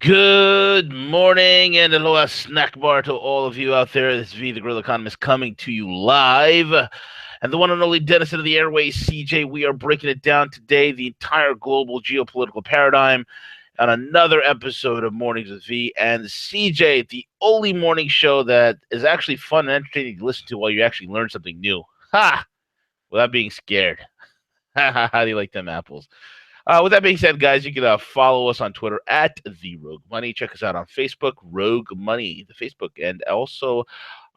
Good morning and aloha snack bar to all of you out there. This is V, the Grill Economist, coming to you live. And the one and only Dennison of the Airways, CJ. We are breaking it down today, the entire global geopolitical paradigm, on another episode of Mornings with V and CJ, the only morning show that is actually fun and entertaining to listen to while you actually learn something new. Ha! Without being scared. How do you like them apples? With that being said, guys, you can follow us on Twitter at the Rogue Money. Check us out on Facebook, Rogue Money, the Facebook, and also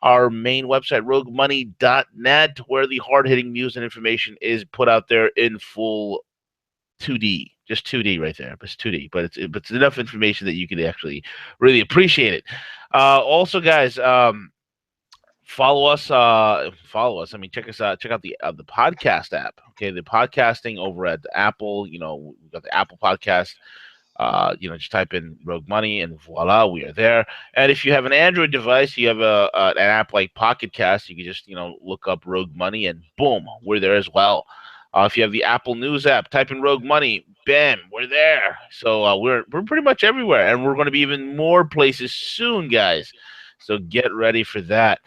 our main website, roguemoney.net, where the hard-hitting news and information is put out there in full 2D, just 2D right there. It's 2D, but it's enough information that you can actually really appreciate it. Also, guys, follow us. I mean, check us out. Check out the podcast app. Okay, the podcasting over at Apple. We've got the Apple podcast. Just type in Rogue Money and voila, we are there. And if you have an Android device, you have an app like Pocket Cast. You can just look up Rogue Money and boom, we're there as well. If you have the Apple News app, type in Rogue Money, bam, we're there. So we're pretty much everywhere, and we're going to be even more places soon, guys. So get ready for that.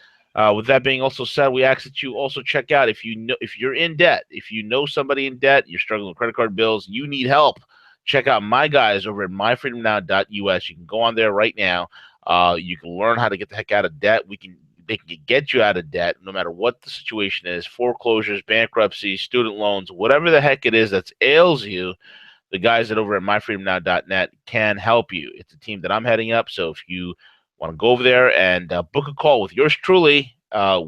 With that being also said, we ask that you also check out if you're in debt, if you know somebody in debt, you're struggling with credit card bills, you need help. Check out my guys over at myfreedomnow.us. You can go on there right now. You can learn how to get the heck out of debt. They can get you out of debt no matter what the situation is: foreclosures, bankruptcy, student loans, whatever the heck it is that ails you. The guys that over at myfreedomnow.net can help you. It's a team that I'm heading up, so if you want to go over there and book a call with yours truly,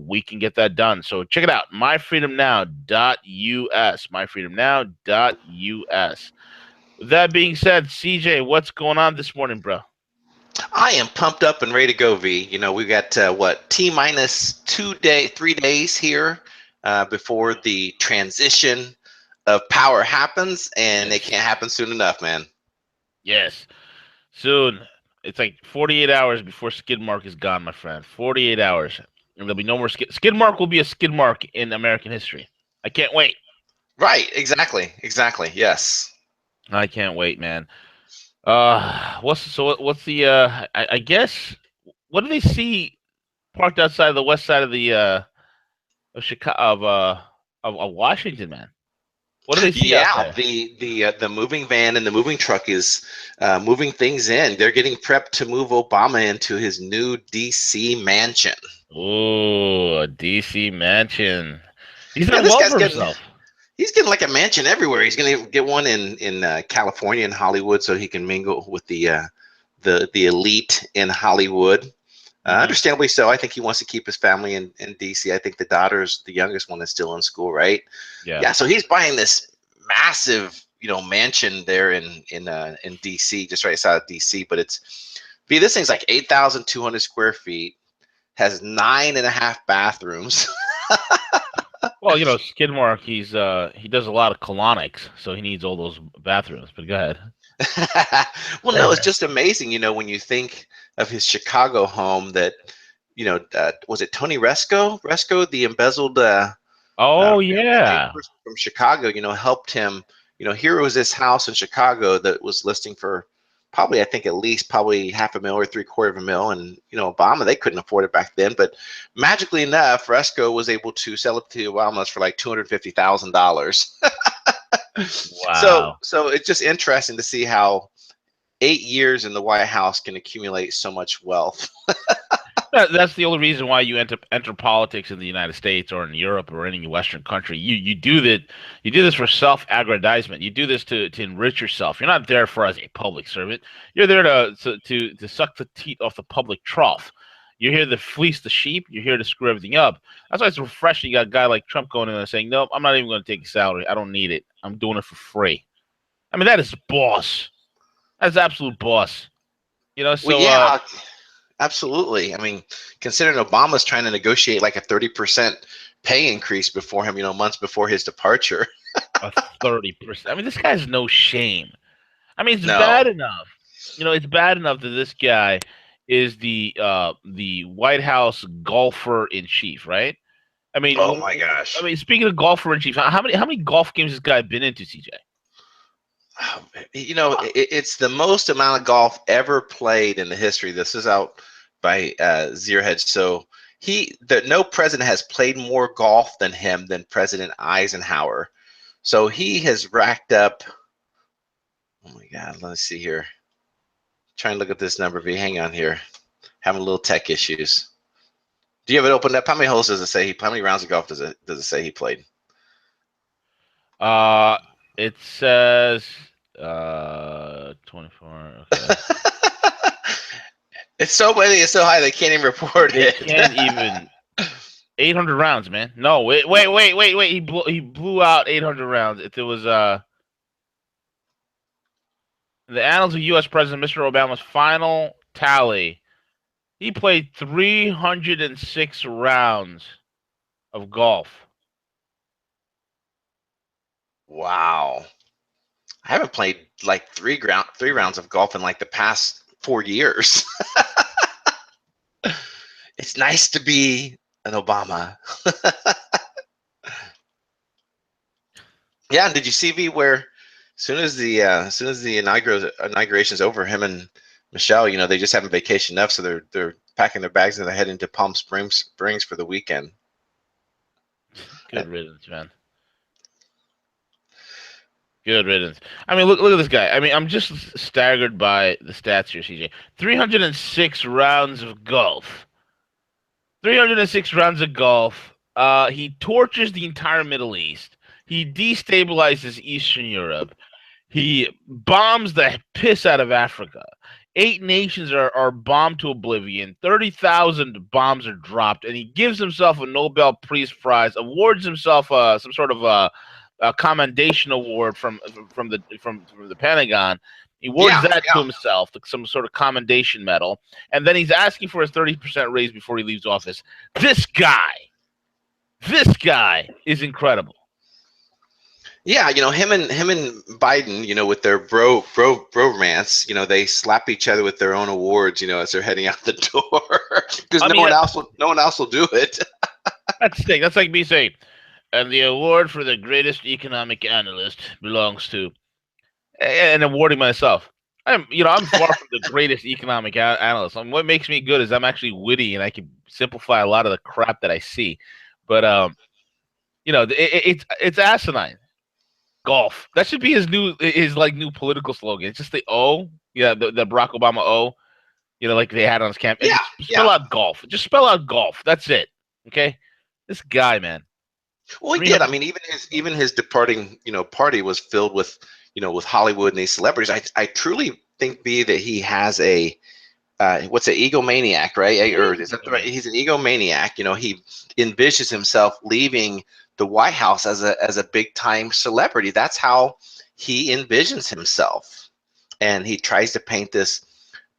we can get that done. So check it out, myfreedomnow.us, myfreedomnow.us. With that being said, CJ, what's going on this morning, bro? I am pumped up and ready to go, V. We got T minus 3 days here before the transition of power happens, and it can't happen soon enough, man. Yes, soon. It's like 48 hours before skid mark is gone, my friend. 48 hours. And there'll be no more skid mark will be a skid mark in American history. I can't wait. Right, exactly, yes. I can't wait, man. What's the I guess what do they see parked outside the west side of the of Chicago of Washington, man? What do they see out Yeah, there? the moving van and the moving truck is moving things in. They're getting prepped to move Obama into his new DC mansion. Oh, a DC mansion. He's Yeah, done this well guy's for getting himself. he's getting like a mansion everywhere. He's going to get one in California and Hollywood, so he can mingle with the elite in Hollywood. Understandably so. I think he wants to keep his family in DC. I think the youngest one, is still in school, right? Yeah. Yeah. So he's buying this massive, mansion there in DC, just right outside of DC. But this thing's like 8,200 square feet, has 9.5 bathrooms. Well, Skidmark, he does a lot of colonics, so he needs all those bathrooms. But go ahead. Well, no, it's just amazing, when you think of his Chicago home that, was it Tony Resco, the embezzled Oh real estate yeah. person from Chicago, helped him. Here was this house in Chicago that was listing for probably, I think, at least probably $500,000 or $750,000, and Obama, they couldn't afford it back then, but magically enough, Resco was able to sell it to Obama's for like $250,000. So, Wow. so it's just interesting to see how 8 years in the White House can accumulate so much wealth. That's the only reason why you enter politics in the United States or in Europe or any Western country. You do that. You do this for self-aggrandizement. You do this to enrich yourself. You're not there for as a public servant. You're there to suck the teat off the public trough. You're here to fleece the sheep. You're here to screw everything up. That's why it's refreshing. You got a guy like Trump going in there saying, "Nope, I'm not even going to take a salary. I don't need it. I'm doing it for free." I mean, that is boss. That's absolute boss. Well, yeah, absolutely. I mean, considering Obama's trying to negotiate like a 30% pay increase before him, months before his departure. a 30%. I mean, this guy's no shame. I mean, it's No. bad enough. It's bad enough that this guy is the White House golfer in chief, right? I mean, Oh my gosh. speaking of golfer in chief, how many golf games has this guy been into, CJ? You know, it's the most amount of golf ever played in the history. This is out by Zierhead. So no president has played more golf than him, than President Eisenhower. So he has racked up. Oh my God, let's see here. Trying to look at this number. V, hang on here. Having a little tech issues. Do you have it opened up? How many holes does it say? How many rounds of golf does it say he played? It says 24. Okay. It's so many. It's so high they can't even report They it. can't even. 800 rounds, man. No, wait. He blew out 800 rounds. If it was the annals of U.S. President Mr. Obama's final tally, he played 306 rounds of golf. Wow. I haven't played like three rounds of golf in like the past 4 years. It's nice to be an Obama. Yeah, and did you see, V, where as soon as the inauguration's over, him and Michelle, you know, they just haven't vacation enough, so they're packing their bags and they're heading to Palm Springs for the weekend. Good riddance, man. Good riddance. I mean, look at this guy. I mean, I'm just staggered by the stats here, CJ. 306 rounds of golf. 306 rounds of golf. He tortures the entire Middle East. He destabilizes Eastern Europe. He bombs the piss out of Africa. 8 nations are bombed to oblivion. 30,000 bombs are dropped, and he gives himself a Nobel Peace Prize, awards himself some sort of a commendation award from the Pentagon. He awards that to himself, some sort of commendation medal, and then he's asking for a 30% raise before he leaves office. This guy is incredible. Yeah, you know, him and Biden, you know, with their bromance, you know, they slap each other with their own awards, you know, as they're heading out the door, because no one else will do it. That's like me saying, and the award for the greatest economic analyst belongs to, and awarding myself. I'm far from the greatest economic analyst. What makes me good is I'm actually witty and I can simplify a lot of the crap that I see. But you know, it's asinine. Golf. That should be his new political slogan. It's just the O, yeah, the Barack Obama O, you know, like they had on his campaign. Spell out golf. Just spell out golf. That's it. Okay, this guy, man. Well, he did. I mean, even his departing, you know, party was filled with, you know, with Hollywood and these celebrities. I truly think, B, that he has a what's an egomaniac, right? Or is that right? He's an egomaniac. You know, he envisions himself leaving the White House as a big time celebrity. That's how he envisions himself, and he tries to paint this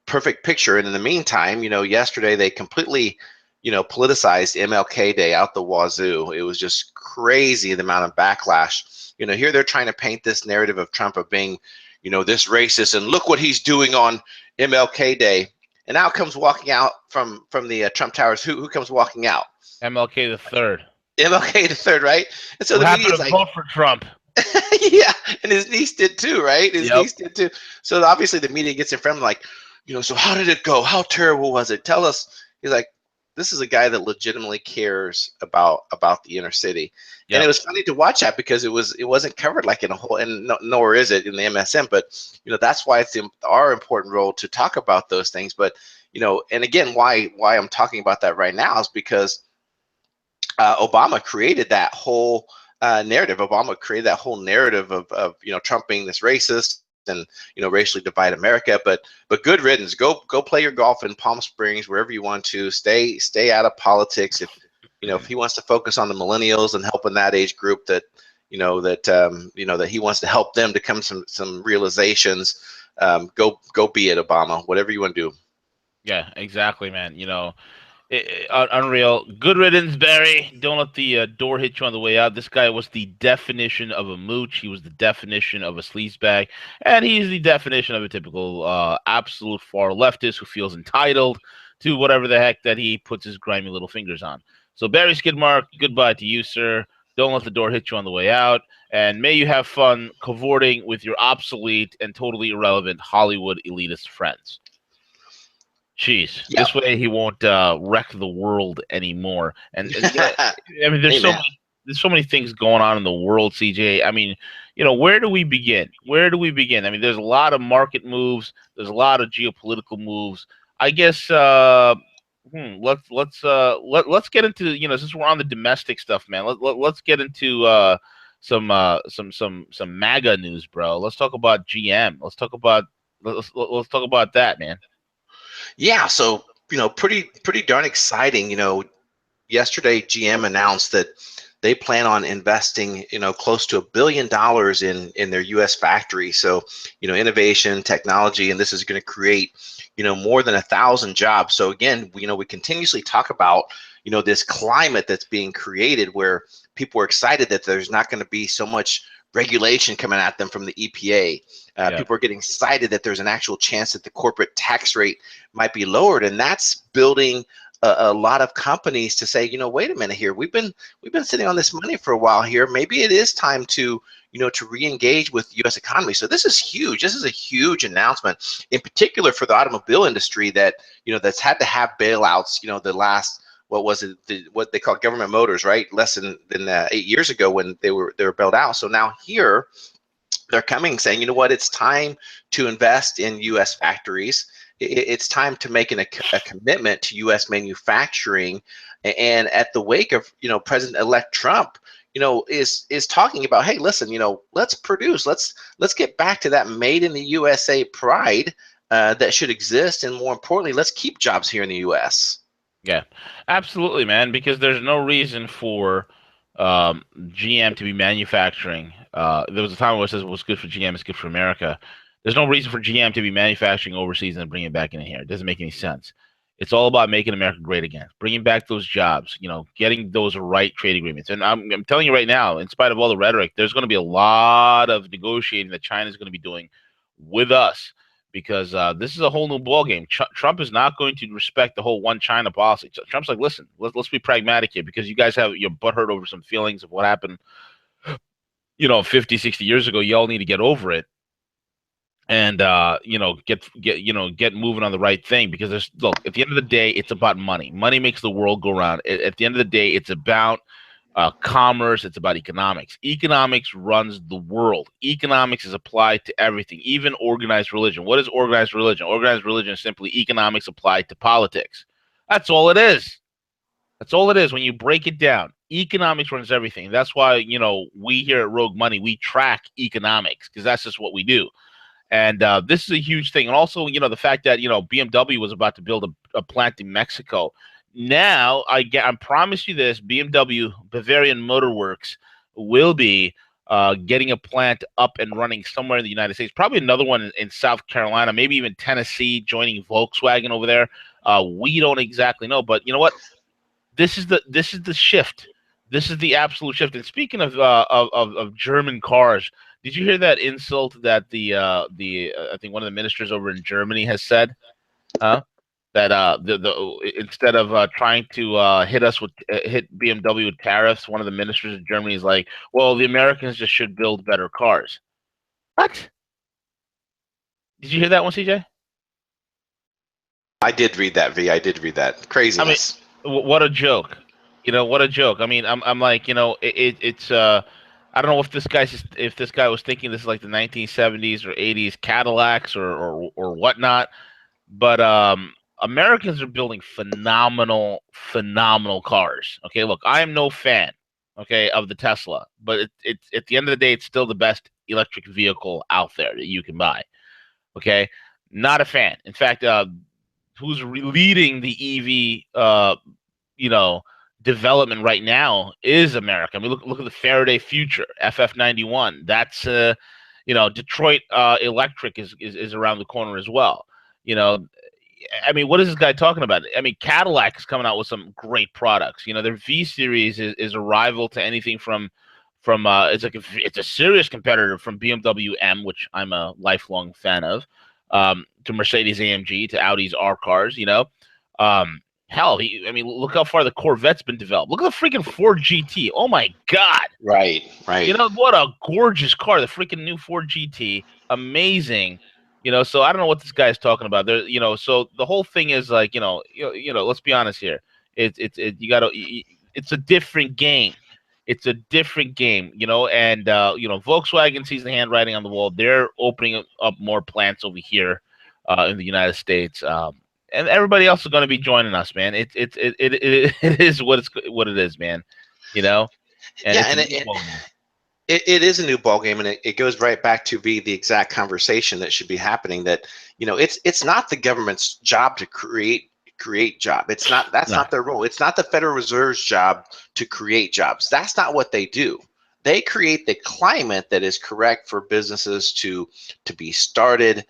perfect picture. And in the meantime, you know, yesterday they completely, you know, politicized MLK Day out the wazoo. It was just crazy, the amount of backlash. You know, here they're trying to paint this narrative of Trump of being, you know, this racist, and look what he's doing on MLK Day. And now comes walking out from the Trump Towers. Who comes walking out? MLK the third. MLK the third, right? And so the media's like, vote for Trump. Yeah, and his niece did too, right? His niece did too. So obviously the media gets in front of him, like, you know, so how did it go? How terrible was it? Tell us. He's like, this is a guy that legitimately cares about the inner city. Yep. And it was funny to watch that because it wasn't covered like in a whole, and nor is it in the MSM. But you know, that's why it's our important role to talk about those things. But you know, and again, why I'm talking about that right now is because Obama created that whole narrative. Obama created that whole narrative of you know, Trump being this racist and, you know, racially divide America. But good riddance. Go play your golf in Palm Springs, wherever you want to. Stay out of politics. If you know, if he wants to focus on the millennials and helping that age group, that you know that he wants to help them to come some realizations. Go be it, Obama. Whatever you want to do. Yeah, exactly, man. You know, unreal. Good riddance, Barry. Don't let the door hit you on the way out. This guy was the definition of a mooch. He was the definition of a sleazebag, and he's the definition of a typical absolute far leftist who feels entitled to whatever the heck that he puts his grimy little fingers on. So Barry Skidmark, goodbye to you, sir. Don't let the door hit you on the way out. And may you have fun cavorting with your obsolete and totally irrelevant Hollywood elitist friends. Jeez, Yeah. this way he won't wreck the world anymore. And I mean, Amen. there's so many things going on in the world, CJ. I mean, where do we begin? Where do we begin? I mean, there's a lot of market moves. There's a lot of geopolitical moves. I guess let's get into since we're on the domestic stuff, man. Let's get into some MAGA news, bro. Let's talk about GM. Let's talk about that, man. Yeah, so pretty darn exciting. Yesterday GM announced that they plan on investing close to $1 billion in their U.S. factory. So innovation, technology, and this is going to create more than 1,000 jobs. So again, we continuously talk about this climate that's being created where people are excited that there's not going to be so much regulation coming at them from the EPA. Yeah. People are getting excited that there's an actual chance that the corporate tax rate might be lowered, and that's building a lot of companies to say, wait a minute here, we've been sitting on this money for a while here. Maybe it is time to to re-engage with the U.S. economy. So this is huge. This is a huge announcement, in particular for the automobile industry that that's had to have bailouts. The last, what was it, what they call government motors, right? Less than 8 years ago when they were bailed out. So now here they're coming saying, you know what, it's time to invest in U.S. factories. It's time to make a commitment to U.S. manufacturing. And at the wake of President-elect Trump, is talking about, hey, listen, let's produce, let's get back to that made in the USA pride that should exist, and more importantly, let's keep jobs here in the U.S. Yeah, absolutely, man. Because there's no reason for GM to be manufacturing. There was a time where it says what's good for GM is good for America. There's no reason for GM to be manufacturing overseas and bringing it back in here. It doesn't make any sense. It's all about making America great again, bringing back those jobs, getting those right trade agreements. And I'm telling you right now, in spite of all the rhetoric, there's going to be a lot of negotiating that China's going to be doing with us because this is a whole new ballgame. Trump is not going to respect the whole one China policy. Trump's like, listen, let's be pragmatic here because you guys have your butt hurt over some feelings of what happened, 50, 60 years ago. You all need to get over it and get moving on the right thing because look, at the end of the day, it's about money. Money makes the world go round. At the end of the day, it's about commerce. It's about economics. Economics runs the world. Economics is applied to everything, even organized religion. What is organized religion? Organized religion is simply economics applied to politics. That's all it is. That's all it is when you break it down. Economics runs everything. That's why, we here at Rogue Money, we track economics because that's just what we do. And this is a huge thing. And also, the fact that, BMW was about to build a plant in Mexico. Now, I promise you this, BMW, Bavarian Motor Works, will be getting a plant up and running somewhere in the United States. Probably another one in South Carolina, maybe even Tennessee, joining Volkswagen over there. We don't exactly know. But you know what? This is the shift. This is the absolute shift. And speaking of German cars, did you hear that insult that I think one of the ministers over in Germany has said? That instead of trying to hit BMW with tariffs, one of the ministers of Germany is like, "Well, the Americans just should build better cars." What? Did you hear that one, CJ? I did read that, V. I did read that. Craziness. I mean, what a joke! What a joke. I mean, I'm like, it's I don't know if this guy was thinking this is like the 1970s or 80s Cadillacs or whatnot, but Americans are building phenomenal cars. Okay, look, I am no fan, okay, of the Tesla, but it's at the end of the day, it's still the best electric vehicle out there that you can buy. Okay, not a fan. In fact, who's leading the EV, development right now is America. I mean, look at the Faraday Future FF91. That's Detroit Electric is around the corner as well. I mean, what is this guy talking about? I mean, Cadillac is coming out with some great products. Their V Series is a rival to anything from it's a serious competitor from BMW M, which I'm a lifelong fan of, to Mercedes AMG, to Audi's R cars. Hell, I mean, look how far the Corvette's been developed. Look at the freaking Ford GT. Oh my God! Right, right. You know what a gorgeous car, the freaking new Ford GT, amazing. You know, so I don't know what this guy's talking about. There, you know, so the whole thing is like, let's be honest here. You got to, it's a different game. It's a different game, and Volkswagen sees the handwriting on the wall. They're opening up more plants over here in the United States. And everybody else is going to be joining us, man. It is what it is, man. You know, and yeah, and it is a new ball game, and it goes right back to be the exact conversation that should be happening. That it's not the government's job to create job. That's not their role. It's not the Federal Reserve's job to create jobs. That's not what they do. They create the climate that is correct for businesses to be started,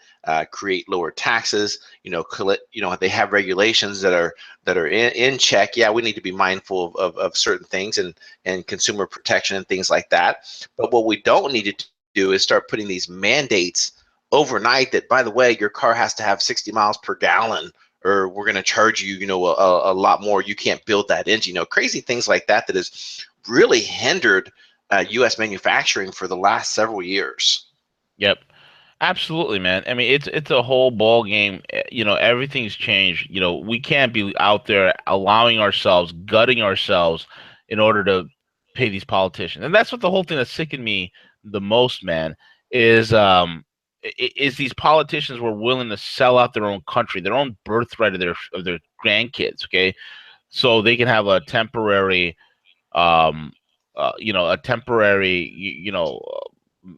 create lower taxes. They have regulations that are in check. Yeah, we need to be mindful of certain things and consumer protection and things like that. But what we don't need to do is start putting these mandates overnight that, by the way, your car has to have 60 miles per gallon, or we're going to charge you, a lot more. You can't build that engine. Crazy things like that has really hindered U.S. manufacturing for the last several years. Yep, absolutely, man. I mean, it's a whole ball game. Everything's changed. We can't be out there allowing ourselves, gutting ourselves, in order to pay these politicians. And that's what the whole thing that sickened me the most, man, is these politicians were willing to sell out their own country, their own birthright of their grandkids, okay, so they can have a temporary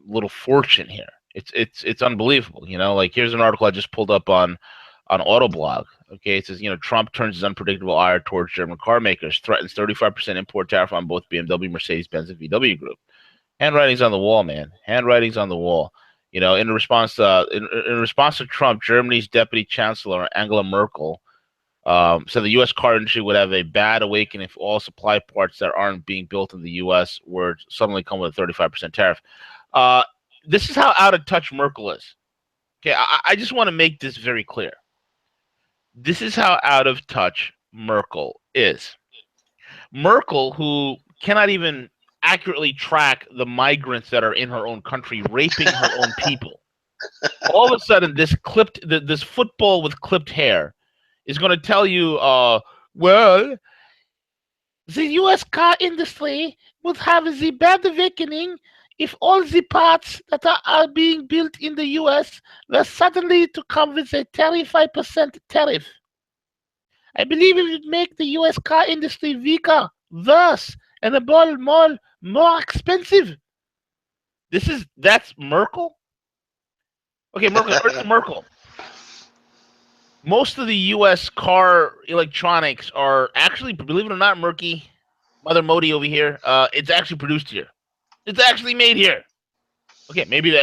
little fortune here. It's unbelievable. Like, here's an article I just pulled up on Autoblog. Okay, it says, Trump turns his unpredictable ire towards German car makers, threatens 35% import tariff on both BMW, Mercedes-Benz, and VW Group. Handwriting's on the wall, man. Handwriting's on the wall. In response to Trump, Germany's deputy chancellor Angela Merkel said the U.S. car industry would have a bad awakening if all supply parts that aren't being built in the U.S. were suddenly come with a 35% tariff. This is how out of touch Merkel is. Okay, I just want to make this very clear. This is how out of touch Merkel is. Merkel, who cannot even accurately track the migrants that are in her own country, raping her own people. All of a sudden, this football with clipped hair is going to tell you, well, the U.S. car industry would have the bad awakening if all the parts that are being built in the U.S. were suddenly to come with a 35% tariff. I believe it would make the U.S. car industry weaker, worse, and above all, more expensive. That's Merkel? Okay, Merkel. Most of the U.S. car electronics are actually, believe it or not, Mother Modi over here, it's actually produced here. It's actually made here. Okay, maybe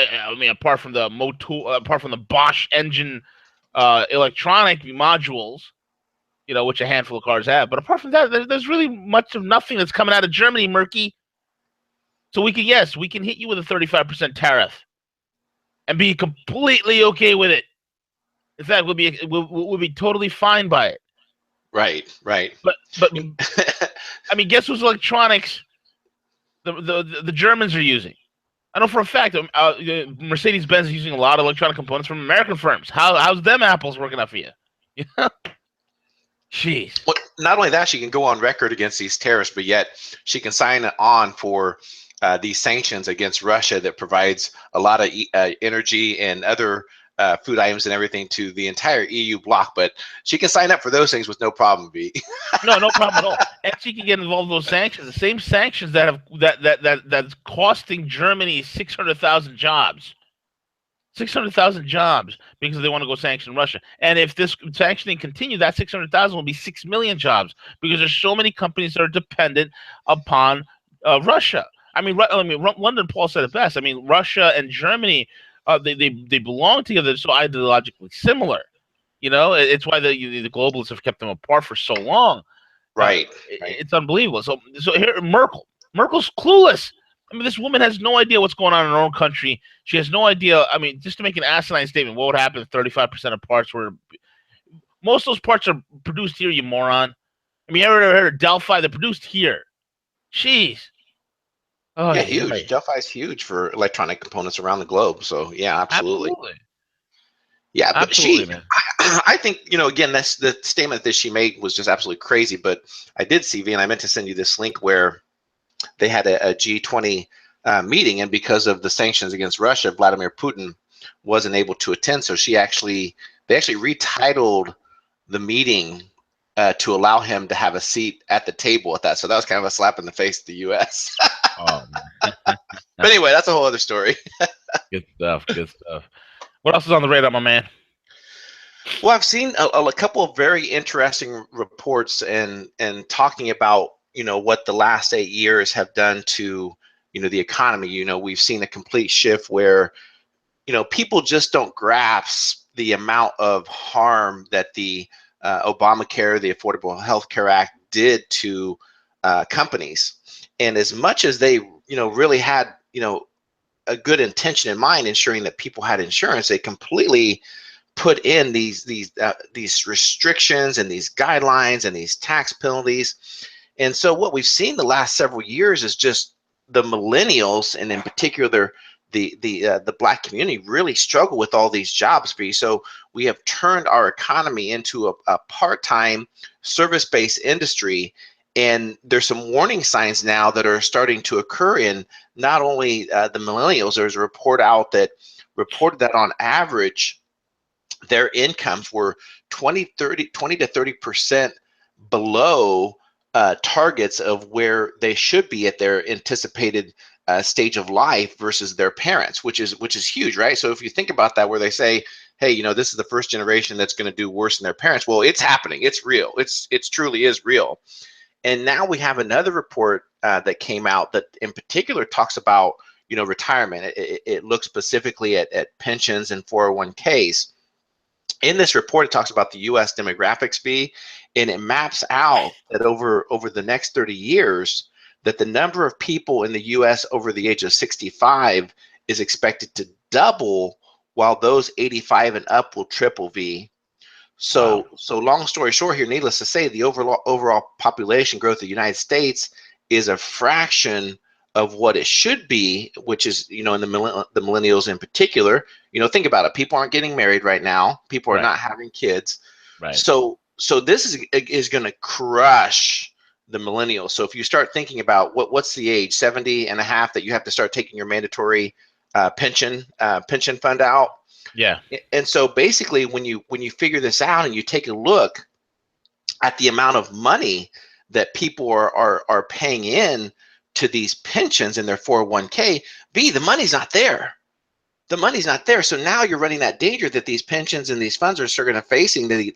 apart from the Bosch engine electronic modules, which a handful of cars have. But apart from that, there's really much of nothing that's coming out of Germany, Murky. So we can hit you with a 35% tariff and be completely okay with it. In fact, we'll be totally fine by it. Right. But I mean, guess whose electronics the Germans are using? I know for a fact Mercedes-Benz is using a lot of electronic components from American firms. How's them apples working out for you? Jeez. Well, not only that, she can go on record against these tariffs, but yet she can sign on for these sanctions against Russia that provides a lot of energy and other food items and everything to the entire EU bloc. But she can sign up for those things with no problem, B. No problem at all. And she can get involved in those sanctions, the same sanctions that's costing Germany 600,000 jobs. 600,000 jobs because they want to go sanction Russia. And if this sanctioning continues, that 600,000 will be 6 million jobs because there's so many companies that are dependent upon Russia. I mean, London Paul said it best. I mean, Russia and Germany, they belong together. They're so ideologically similar. It's why the globalists have kept them apart for so long. Right. It's unbelievable. So here, Merkel's clueless. I mean, this woman has no idea what's going on in her own country. She has no idea. I mean, just to make an asinine statement, what would happen if 35% of parts were – most of those parts are produced here, you moron. I mean, you ever heard of Delphi? They're produced here. Jeez. Oh, Yeah, yeah, huge. Delphi is huge for electronic components around the globe. So yeah, absolutely. absolutely, Yeah, but absolutely, man. I think, again, that's the statement that she made was just absolutely crazy. But I did see, V, and I meant to send you this link where they had a G20 meeting, and because of the sanctions against Russia, Vladimir Putin wasn't able to attend. So they actually retitled the meeting to allow him to have a seat at the table at that. So that was kind of a slap in the face to the U.S. Oh, But anyway, that's a whole other story. good stuff. Good stuff. What else is on the radar, my man? Well, I've seen a couple of very interesting reports and talking about what the last 8 years have done to the economy. We've seen a complete shift where people just don't grasp the amount of harm that the Obamacare, the Affordable Health Care Act, did to companies. And as much as they really had a good intention in mind, ensuring that people had insurance, they completely put in these restrictions and these guidelines and these tax penalties. And so what we've seen the last several years is just the millennials, and in particular the Black community, really struggle with all these jobs. So we have turned our economy into a part-time service-based industry, and there's some warning signs now that are starting to occur in not only the millennials. There's a report out that reported that on average their incomes were 20 to 30% below targets of where they should be at their anticipated stage of life versus their parents, which is huge, right? So if you think about that, where they say, hey, this is the first generation that's going to do worse than their parents. Well, it's happening. It's real. It's truly is real. And now we have another report that came out that in particular talks about retirement. It looks specifically at pensions and 401ks. In this report, it talks about the U.S. demographics fee, and it maps out that over the next 30 years, that the number of people in the U.S. over the age of 65 is expected to double, while those 85 and up will triple. V. Wow. So long story short here, needless to say, the overall population growth of the United States is a fraction of what it should be, which is, in the millennials in particular. Think about it. People aren't getting married right now. People are Right. not having kids. Right. So this is going to crush the millennials. So if you start thinking about what's the age, 70 and a half, that you have to start taking your mandatory pension fund out. Yeah. And so basically, when you figure this out and you take a look at the amount of money that people are paying in to these pensions in their 401k, the money's not there. The money's not there. So now you're running that danger that these pensions and these funds are going to facing the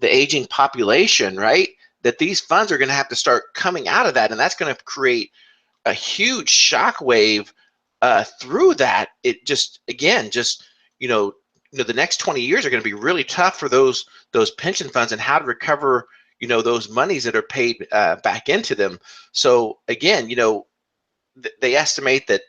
aging population, right? That these funds are going to have to start coming out of that, and that's going to create a huge shockwave through that. It just, again, the next 20 years are going to be really tough for those pension funds, and how to recover those monies that are paid back into them. So again, they estimate that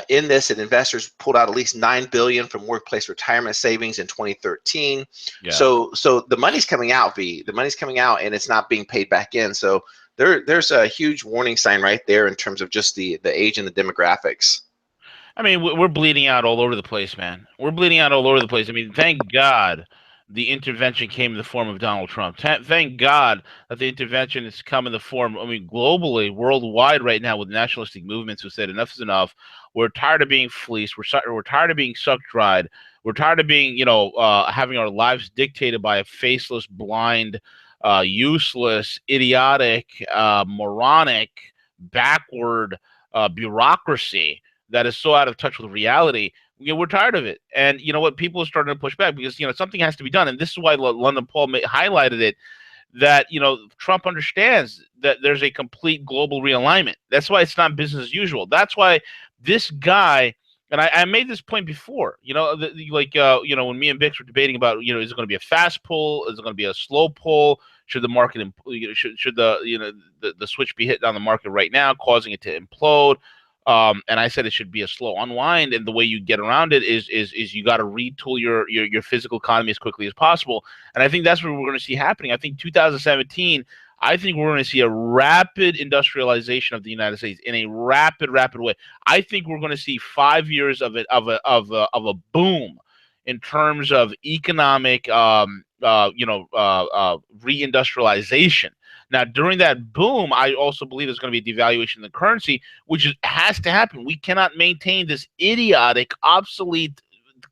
in this, that investors pulled out at least $9 billion from workplace retirement savings in 2013. Yeah. So the money's coming out, the money's coming out, and it's not being paid back in. So there's a huge warning sign right there in terms of just the age and the demographics. I mean, we're bleeding out all over the place, man. We're bleeding out all over the place. I mean, thank God the intervention came in the form of Donald Trump. Thank God that the intervention has come in the form, I mean, globally, worldwide right now, with nationalistic movements who said enough is enough. We're tired of being fleeced. We're tired of being sucked dried. We're tired of being, having our lives dictated by a faceless, blind, useless, idiotic, moronic, backward bureaucracy that is so out of touch with reality. We're tired of it. And you know what? People are starting to push back because, something has to be done. And this is why London Paul highlighted it, that, Trump understands that there's a complete global realignment. That's why it's not business as usual. That's why this guy, and I made this point before, when me and Bix were debating about, is it going to be a fast pull? Is it going to be a slow pull? Should the market, should the switch be hit on the market right now, causing it to implode? And I said it should be a slow unwind, and the way you get around it is you got to retool your physical economy as quickly as possible. And I think that's what we're going to see happening. I think 2017. I think we're going to see a rapid industrialization of the United States in a rapid way. I think we're going to see 5 years of a boom in terms of economic reindustrialization. Now, during that boom, I also believe there's going to be a devaluation of the currency, which has to happen. We cannot maintain this idiotic, obsolete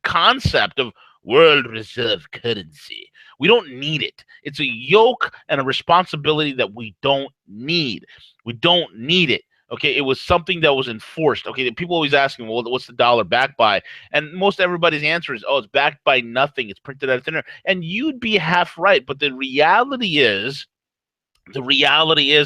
concept of world reserve currency. We don't need it. It's a yoke and a responsibility that we don't need. We don't need it. Okay, it was something that was enforced. Okay, people always asking, well, what's the dollar backed by? And most everybody's answer is, oh, it's backed by nothing. It's printed out of thin air. And you'd be half right. But the reality is,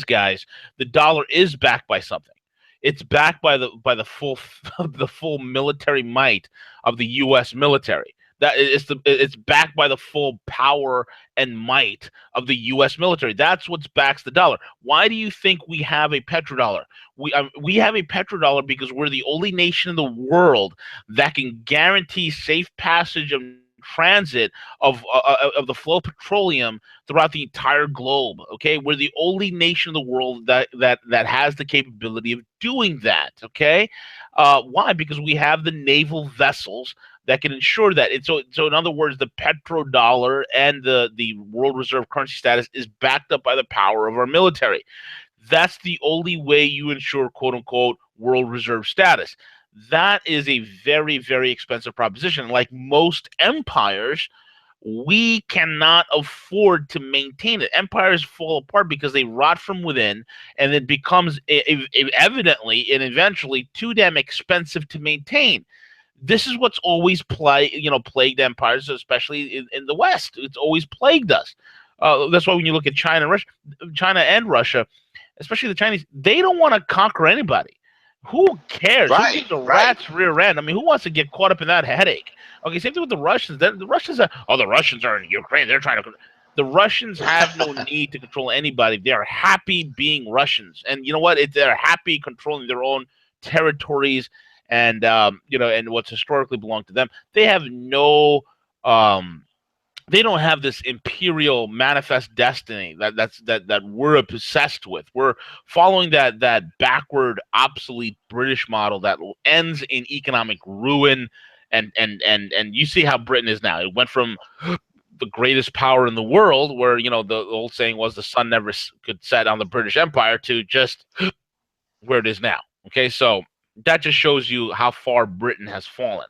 guys, the dollar is backed by something. It's backed by the full the full military might of the U.S. military. It's backed by the full power and might of the U.S. military. That's what backs the dollar. Why do you think we have a petrodollar? We have a petrodollar because we're the only nation in the world that can guarantee safe passage of transit of the flow of petroleum throughout the entire globe. Okay, we're the only nation in the world that has the capability of doing that. Okay, why? Because we have the naval vessels that can ensure that. And so in other words, the petrodollar and the world reserve currency status is backed up by the power of our military. That's the only way you ensure quote unquote world reserve status. That is a very, very expensive proposition. Like most empires, we cannot afford to maintain it. Empires fall apart because they rot from within, and it becomes evidently and eventually too damn expensive to maintain. This is what's always plagued empires, especially in the West. It's always plagued us. That's why when you look at China and Russia, especially the Chinese, they don't want to conquer anybody. Who cares? Who gives a rat's rear end? I mean, who wants to get caught up in that headache? Okay, same thing with the Russians. The Russians the Russians are in Ukraine. They're trying to. The Russians have no need to control anybody. They are happy being Russians, and you know what? They're happy controlling their own territories and and what's historically belonged to them. They have no. They don't have this imperial manifest destiny that we're obsessed with. We're following that backward, obsolete British model that ends in economic ruin, and you see how Britain is now. It went from the greatest power in the world, where the old saying was the sun never could set on the British Empire, to just where it is now. Okay, so that just shows you how far Britain has fallen.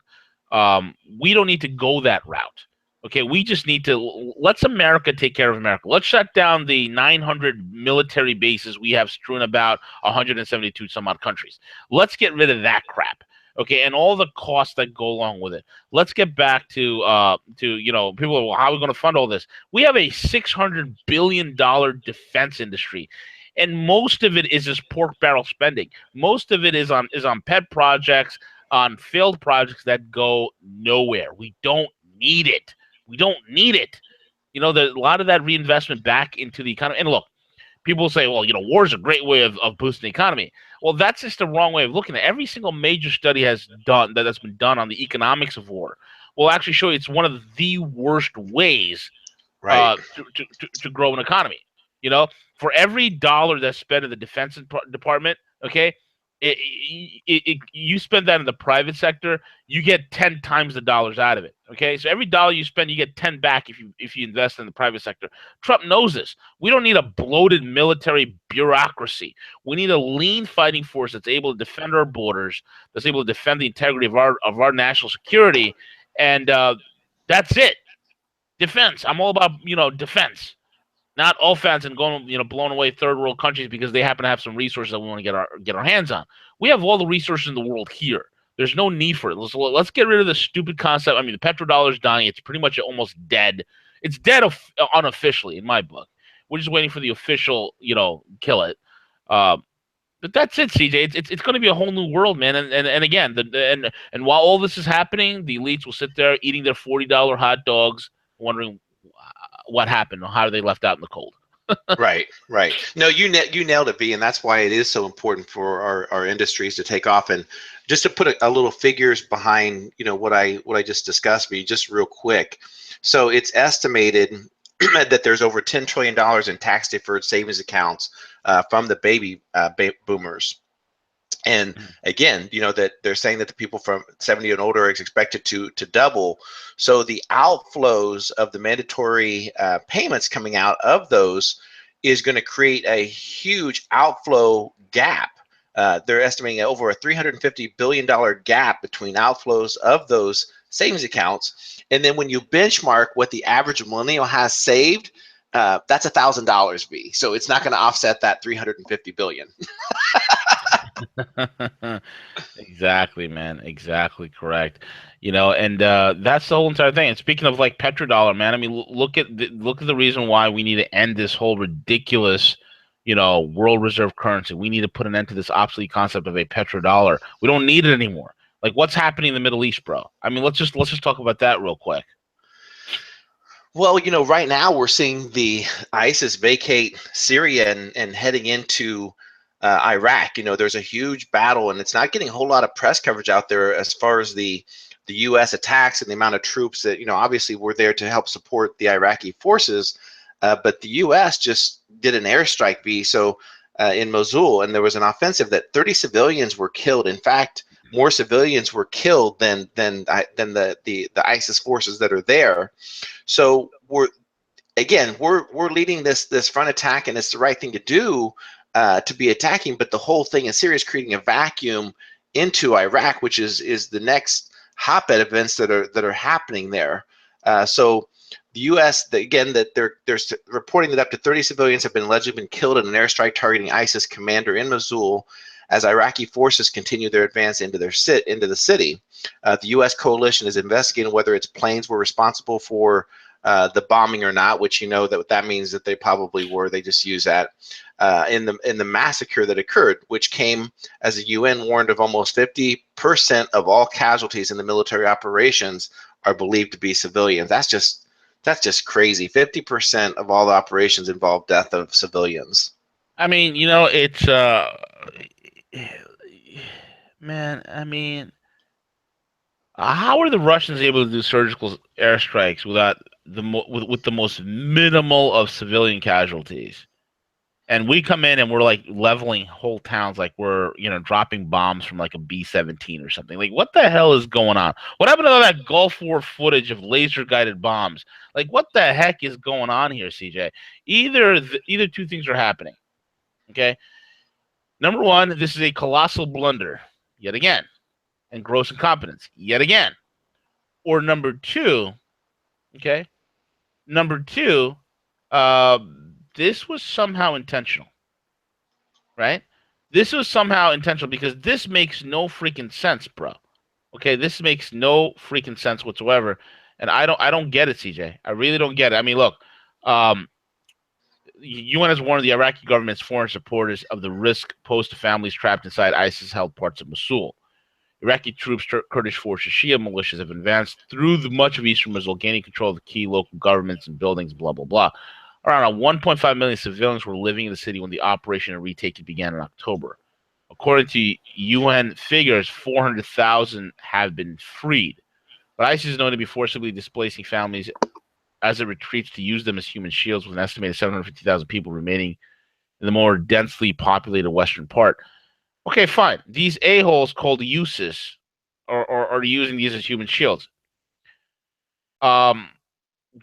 We don't need to go that route. Okay, we just need to let's America take care of America. Let's shut down the 900 military bases we have strewn about 172 some odd countries. Let's get rid of that crap. Okay, and all the costs that go along with it. Let's get back to people are, well, how are we going to fund all this? We have a $600 billion defense industry, and most of it is just pork barrel spending. Most of it is on pet projects, on failed projects that go nowhere. We don't need it. We don't need it. A lot of that reinvestment back into the economy. And look, people say, well, war is a great way of boosting the economy. Well, that's just the wrong way of looking at it. Every single major study that's been done on the economics of war will actually show you it's one of the worst ways to grow an economy. For every dollar that's spent in the Defense Department, okay, you spend that in the private sector, you get 10 times the dollars out of it. Okay, so every dollar you spend, you get 10 back if you invest in the private sector. Trump knows this. We don't need a bloated military bureaucracy. We need a lean fighting force that's able to defend our borders, that's able to defend the integrity of our national security, and that's it. Defense. I'm all about defense. Not offense and going, blowing away third world countries because they happen to have some resources that we want to get our hands on. We have all the resources in the world here. There's no need for it. Let's get rid of the stupid concept. I mean, the petrodollar is dying. It's pretty much almost dead. It's dead unofficially in my book. We're just waiting for the official, kill it. But that's it, CJ. It's going to be a whole new world, man. And again, and while all this is happening, the elites will sit there eating their $40 hot dogs, wondering what happened or how they left out in the cold. Right, right. No, you nailed it, V, and that's why it is so important for our industries to take off. And just to put a little figures behind, what I just discussed, V, just real quick. So it's estimated that there's over $10 trillion in tax deferred savings accounts from the baby boomers. And again, that they're saying that the people from 70 and older is expected to double. So the outflows of the mandatory payments coming out of those is going to create a huge outflow gap. They're estimating over a $350 billion gap between outflows of those savings accounts. And then when you benchmark what the average millennial has saved, that's $1,000, V. So it's not going to offset that 350 billion. Exactly, man. Exactly correct. And that's the whole entire thing. And speaking of like petrodollar, man, I mean, look at the reason why we need to end this whole ridiculous, world reserve currency. We need to put an end to this obsolete concept of a petrodollar. We don't need it anymore. Like, what's happening in the Middle East, bro? I mean, let's just talk about that real quick. Well, right now we're seeing the ISIS vacate Syria and heading into Iraq. There's a huge battle, and it's not getting a whole lot of press coverage out there as far as the U.S. attacks and the amount of troops that obviously were there to help support the Iraqi forces. But the U.S. just did an airstrike, in Mosul, and there was an offensive that 30 civilians were killed. In fact, more civilians were killed than the ISIS forces that are there. So we're leading this front attack, and it's the right thing to do to be attacking. But the whole thing in Syria is creating a vacuum into Iraq, which is the next hotbed events that are happening there. So the U.S. That they're reporting that up to 30 civilians have been allegedly killed in an airstrike targeting ISIS commander in Mosul, as Iraqi forces continue their advance into the city. The U.S. coalition is investigating whether its planes were responsible for the bombing or not, which that means that they probably were. They just use that in the massacre that occurred, which came as the UN warned of almost 50% of all casualties in the military operations are believed to be civilians. That's just crazy. 50% of all the operations involve death of civilians. I mean, it's man. I mean, how are the Russians able to do surgical airstrikes without with the most minimal of civilian casualties? And we come in and we're like leveling whole towns, like we're dropping bombs from like a B-17 or something. Like, what the hell is going on? What happened to all that Gulf War footage of laser guided bombs? Like, what the heck is going on here, CJ? Either two things are happening. Okay, number one, this is a colossal blunder yet again, and gross incompetence yet again. Or number two, okay, this was somehow intentional, right? This was somehow intentional because this makes no freaking sense, bro. Okay, this makes no freaking sense whatsoever, and I don't get it, CJ. I really don't get it. I mean, look, UN has warned the Iraqi government's foreign supporters of the risk posed to families trapped inside ISIS-held parts of Mosul. Iraqi troops, Kurdish forces, Shia militias have advanced through much of eastern Mosul, gaining control of the key local governments and buildings, blah, blah, blah. Around 1.5 million civilians were living in the city when the operation to retake it began in October. According to UN figures, 400,000 have been freed. But ISIS is known to be forcibly displacing families as it retreats to use them as human shields, with an estimated 750,000 people remaining in the more densely populated western part. Okay, fine. These a-holes called USIS are using these as human shields.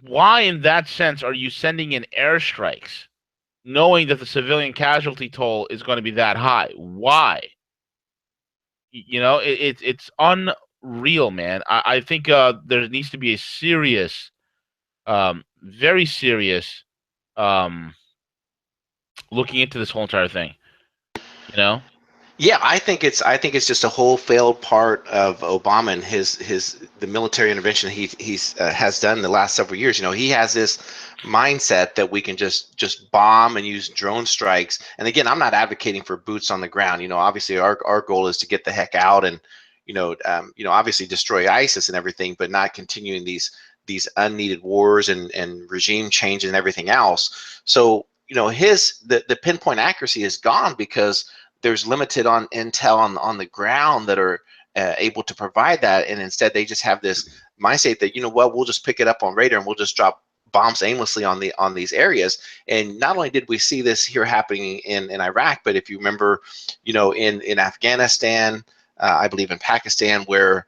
Why, in that sense, are you sending in airstrikes, knowing that the civilian casualty toll is going to be that high? Why? It's unreal, man. I think there needs to be a serious, very serious, looking into this whole entire thing. Yeah, I think it's just a whole failed part of Obama and the military intervention he's has done in the last several years. He has this mindset that we can just bomb and use drone strikes. And again, I'm not advocating for boots on the ground. Obviously our goal is to get the heck out and obviously destroy ISIS and everything, but not continuing these unneeded wars and regime change and everything else. So the pinpoint accuracy is gone because there's limited on intel on the ground that are able to provide that, and instead they just have this mindset that we'll just pick it up on radar and we'll just drop bombs aimlessly on these areas. And not only did we see this here happening in Iraq, but if you remember, in Afghanistan, I believe in Pakistan, where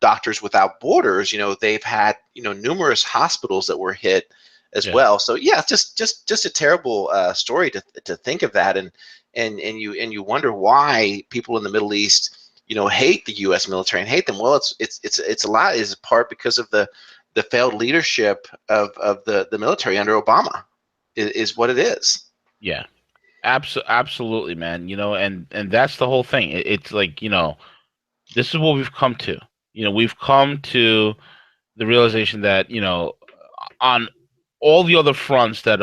Doctors Without Borders, they've had numerous hospitals that were hit as well. So yeah, just a terrible story to think of that, and you wonder why people in the Middle East hate the U.S. military and hate them. Well, it's a lot is part because of the failed leadership of the military under Obama is what it is. Yeah, absolutely, man. And that's the whole thing. It's like, this is what we've come to. We've come to the realization that, on all the other fronts that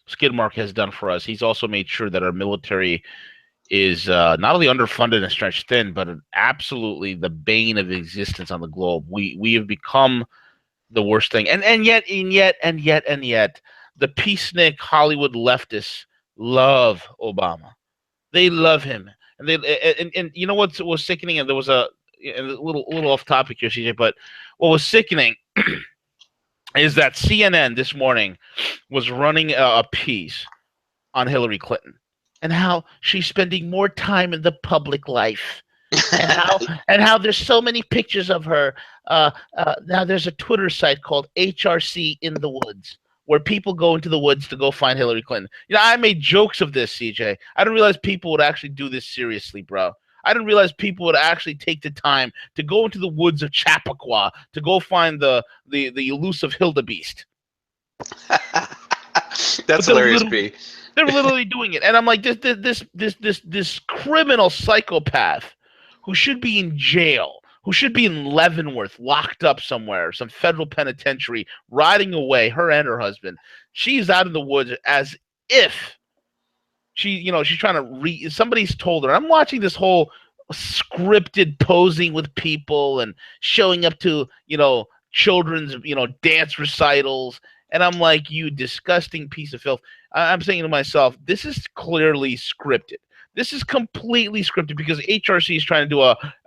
Skidmark has done for us, he's also made sure that our military is not only underfunded and stretched thin, but absolutely the bane of existence on the globe. We have become the worst thing, and yet, the peacenik Hollywood leftists love Obama. They love him, and and you know what was sickening? And there was a little off topic here, CJ, but what was sickening is that CNN this morning was running a piece on Hillary Clinton and how she's spending more time in the public life, and how there's so many pictures of her. Now there's a Twitter site called HRC in the Woods, where people go into the woods to go find Hillary Clinton. I made jokes of this, CJ. I didn't realize people would actually do this seriously, bro. I didn't realize people would actually take the time to go into the woods of Chappaqua to go find the elusive Hildebeest. That's hilarious, B. They're literally doing it, and I'm like, this criminal psychopath who should be in jail, who should be in Leavenworth, locked up somewhere, some federal penitentiary, rotting away, her and her husband. She's out in the woods as if she's trying to somebody's told her. I'm watching this whole scripted posing with people and showing up to, children's, dance recitals. And I'm like, you disgusting piece of filth. I'm saying to myself, this is clearly scripted. This is completely scripted because HRC is trying to do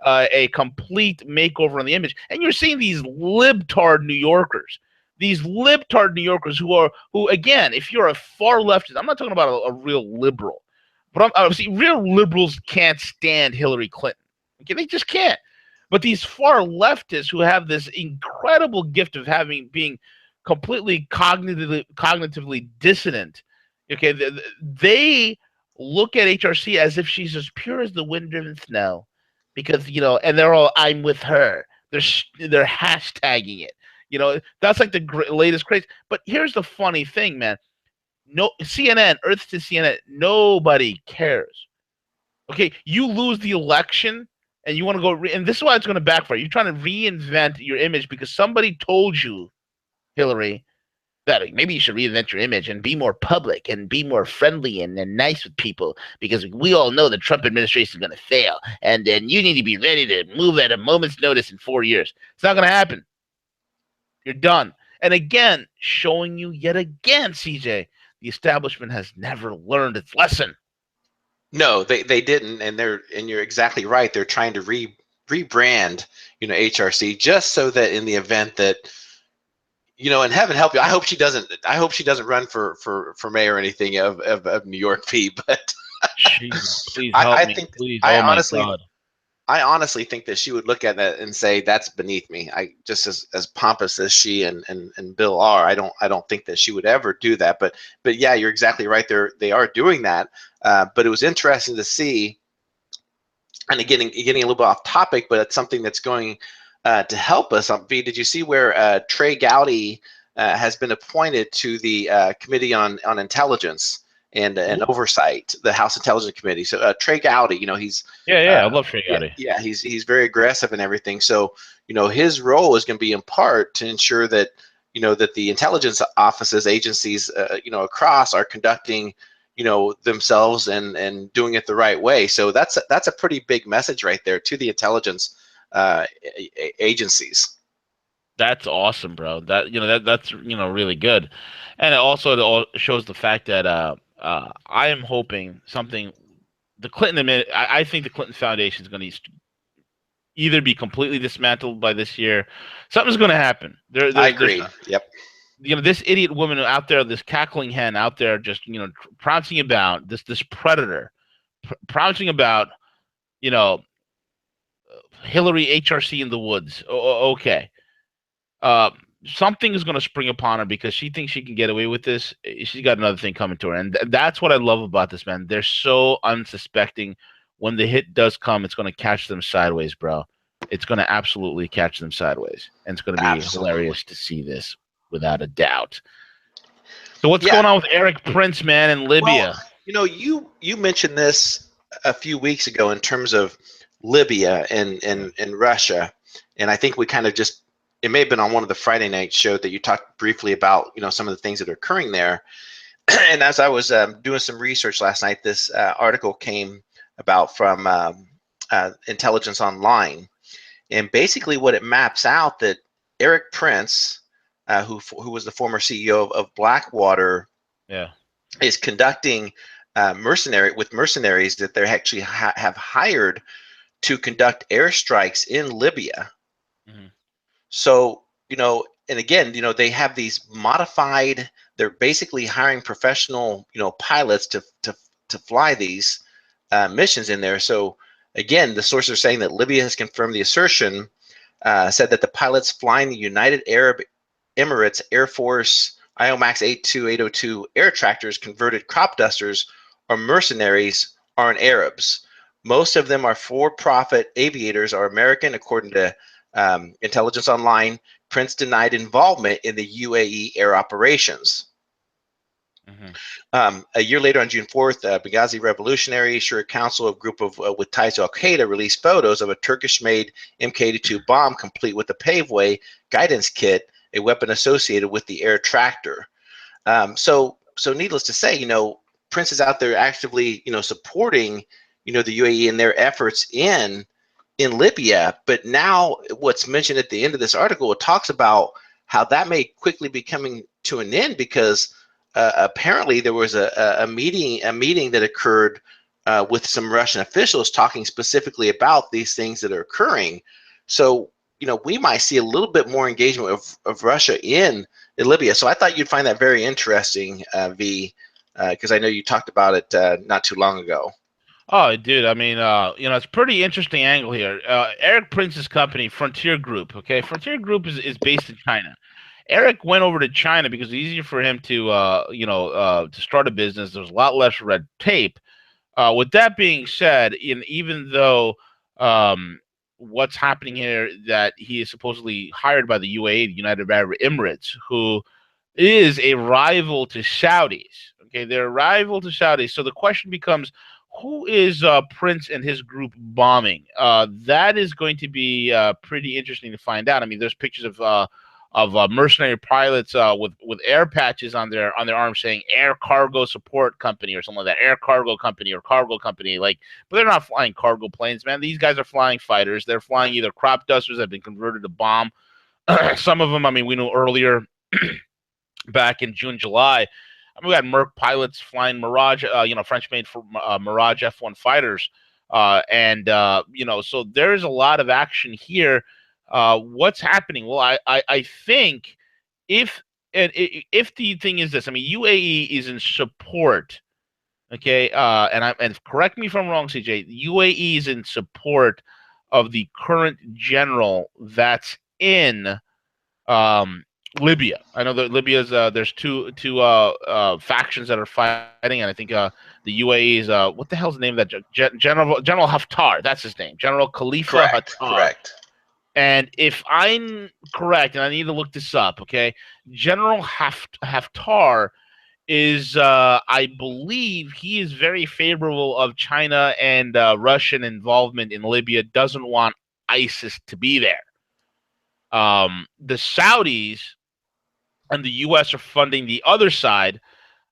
a complete makeover on the image. And you're seeing these libtard New Yorkers. These libtard New Yorkers who again, if you're a far leftist, I'm not talking about a real liberal, but obviously real liberals can't stand Hillary Clinton. Okay, they just can't. But these far leftists who have this incredible gift of being completely cognitively dissonant, okay, they look at HRC as if she's as pure as the wind-driven snow, because and they're all, I'm with her. They're hashtagging it. That's like the latest craze. But here's the funny thing, man. No, CNN, Earth to CNN, nobody cares. Okay, you lose the election and you want to go, and this is why it's going to backfire. You're trying to reinvent your image because somebody told you, Hillary, that maybe you should reinvent your image and be more public and be more friendly and nice with people, because we all know the Trump administration is going to fail, and then you need to be ready to move at a moment's notice in 4 years. It's not going to happen. You're done. And again, showing you yet again, CJ, the establishment has never learned its lesson. No, they didn't, and you're exactly right. They're trying to rebrand, HRC, just so that in the event that, and heaven help you, I hope she doesn't run for mayor or anything of New York, P. But Jesus, please help me. Please. I honestly think that she would look at that and say, that's beneath me. I just as pompous as she and Bill are, I don't think that she would ever do that. But yeah, you're exactly right. They are doing that. But it was interesting to see, and getting a little bit off topic, but it's something that's going to help us. V, did you see where Trey Gowdy has been appointed to the Committee on Intelligence and Oversight, the House Intelligence Committee? So Trey Gowdy, he's I love Trey Gowdy. Yeah, he's very aggressive and everything. So his role is going to be in part to ensure that that the intelligence offices, agencies, across are conducting themselves and doing it the right way. So that's a pretty big message right there to the intelligence agencies. That's awesome, bro. That's really good, and it shows the fact that I am hoping something. The I think the Clinton Foundation is going to either be completely dismantled by this year. Something's going to happen. I There's agree. Yep. this idiot woman out there, this cackling hen out there, just prancing about this predator, prancing about, you know, Hillary HRC in the woods. Okay, uh, something is going to spring upon her because she thinks she can get away with this. She's got another thing coming to her, and that's what I love about this, man. They're so unsuspecting. When the hit does come, it's going to catch them sideways, bro. It's going to absolutely catch them sideways, and it's going to be Absolutely. hilarious to see this without a doubt. So what's Yeah. going on with Erik Prince, man, in Well, Libya? you mentioned this a few weeks ago in terms of Libya and Russia, and I think we kind of just, it may have been on one of the Friday night show that you talked briefly about some of the things that are occurring there. And as I was doing some research last night, this article came about from Intelligence Online, and basically what it maps out that Erik Prince, who was the former CEO of Blackwater, Yeah. is conducting mercenaries that they actually have hired to conduct airstrikes in Libya. Mm-hmm. So, and again, they have these modified, they're basically hiring professional, pilots to fly these missions in there. So again, the sources are saying that Libya has confirmed the assertion, said that the pilots flying the United Arab Emirates Air Force IOMAX 802 air tractors, converted crop dusters, or mercenaries aren't Arabs. Most of them are for-profit aviators, are American, according to Intelligence Online. Prince denied involvement in the UAE air operations. Mm-hmm. A year later, on June 4th, Benghazi revolutionary Shura Council, a group of with ties to Al Qaeda, released photos of a Turkish-made Mk82 bomb, complete with a paveway guidance kit, a weapon associated with the air tractor. So needless to say, Prince is out there actively, supporting, the UAE in their efforts in Libya. But now, what's mentioned at the end of this article, it talks about how that may quickly be coming to an end because apparently there was a meeting that occurred with some Russian officials talking specifically about these things that are occurring. So we might see a little bit more engagement of Russia in Libya. So I thought you'd find that very interesting, V, because I know you talked about it not too long ago. Oh, dude, I mean, it's a pretty interesting angle here. Erik Prince's company, Frontier Group, okay? Frontier Group is based in China. Erik went over to China because it's easier for him to start a business. There's a lot less red tape. With that being said, even though what's happening here, that he is supposedly hired by the UAE, the United Arab Emirates, who is a rival to Saudis. Okay, they're a rival to Saudis. So the question becomes, who is Prince and his group bombing? That is going to be pretty interesting to find out. I mean, there's pictures of mercenary pilots with air patches on their arms saying Air Cargo Support Company or something like that, Air Cargo Company or Cargo Company. Like, but they're not flying cargo planes, man. These guys are flying fighters. They're flying either crop dusters that have been converted to bomb. Some of them, I mean, we knew earlier back in June, July. I mean, we had Merc pilots flying Mirage, French-made Mirage F1 fighters, so there's a lot of action here. What's happening? Well, I think if if the thing is this, I mean, UAE is in support. Okay, and correct me if I'm wrong, CJ. UAE is in support of the current general that's in um, Libya. I know that Libya's there's two factions that are fighting, and I think the UAE is what the hell's the name of that General Haftar? That's his name, General Khalifa Correct. Haftar. Correct. And if I'm correct, and I need to look this up, okay, General Haftar is I believe he is very favorable of China and Russian involvement in Libya. Doesn't want ISIS to be there. The Saudis and the U.S. are funding the other side,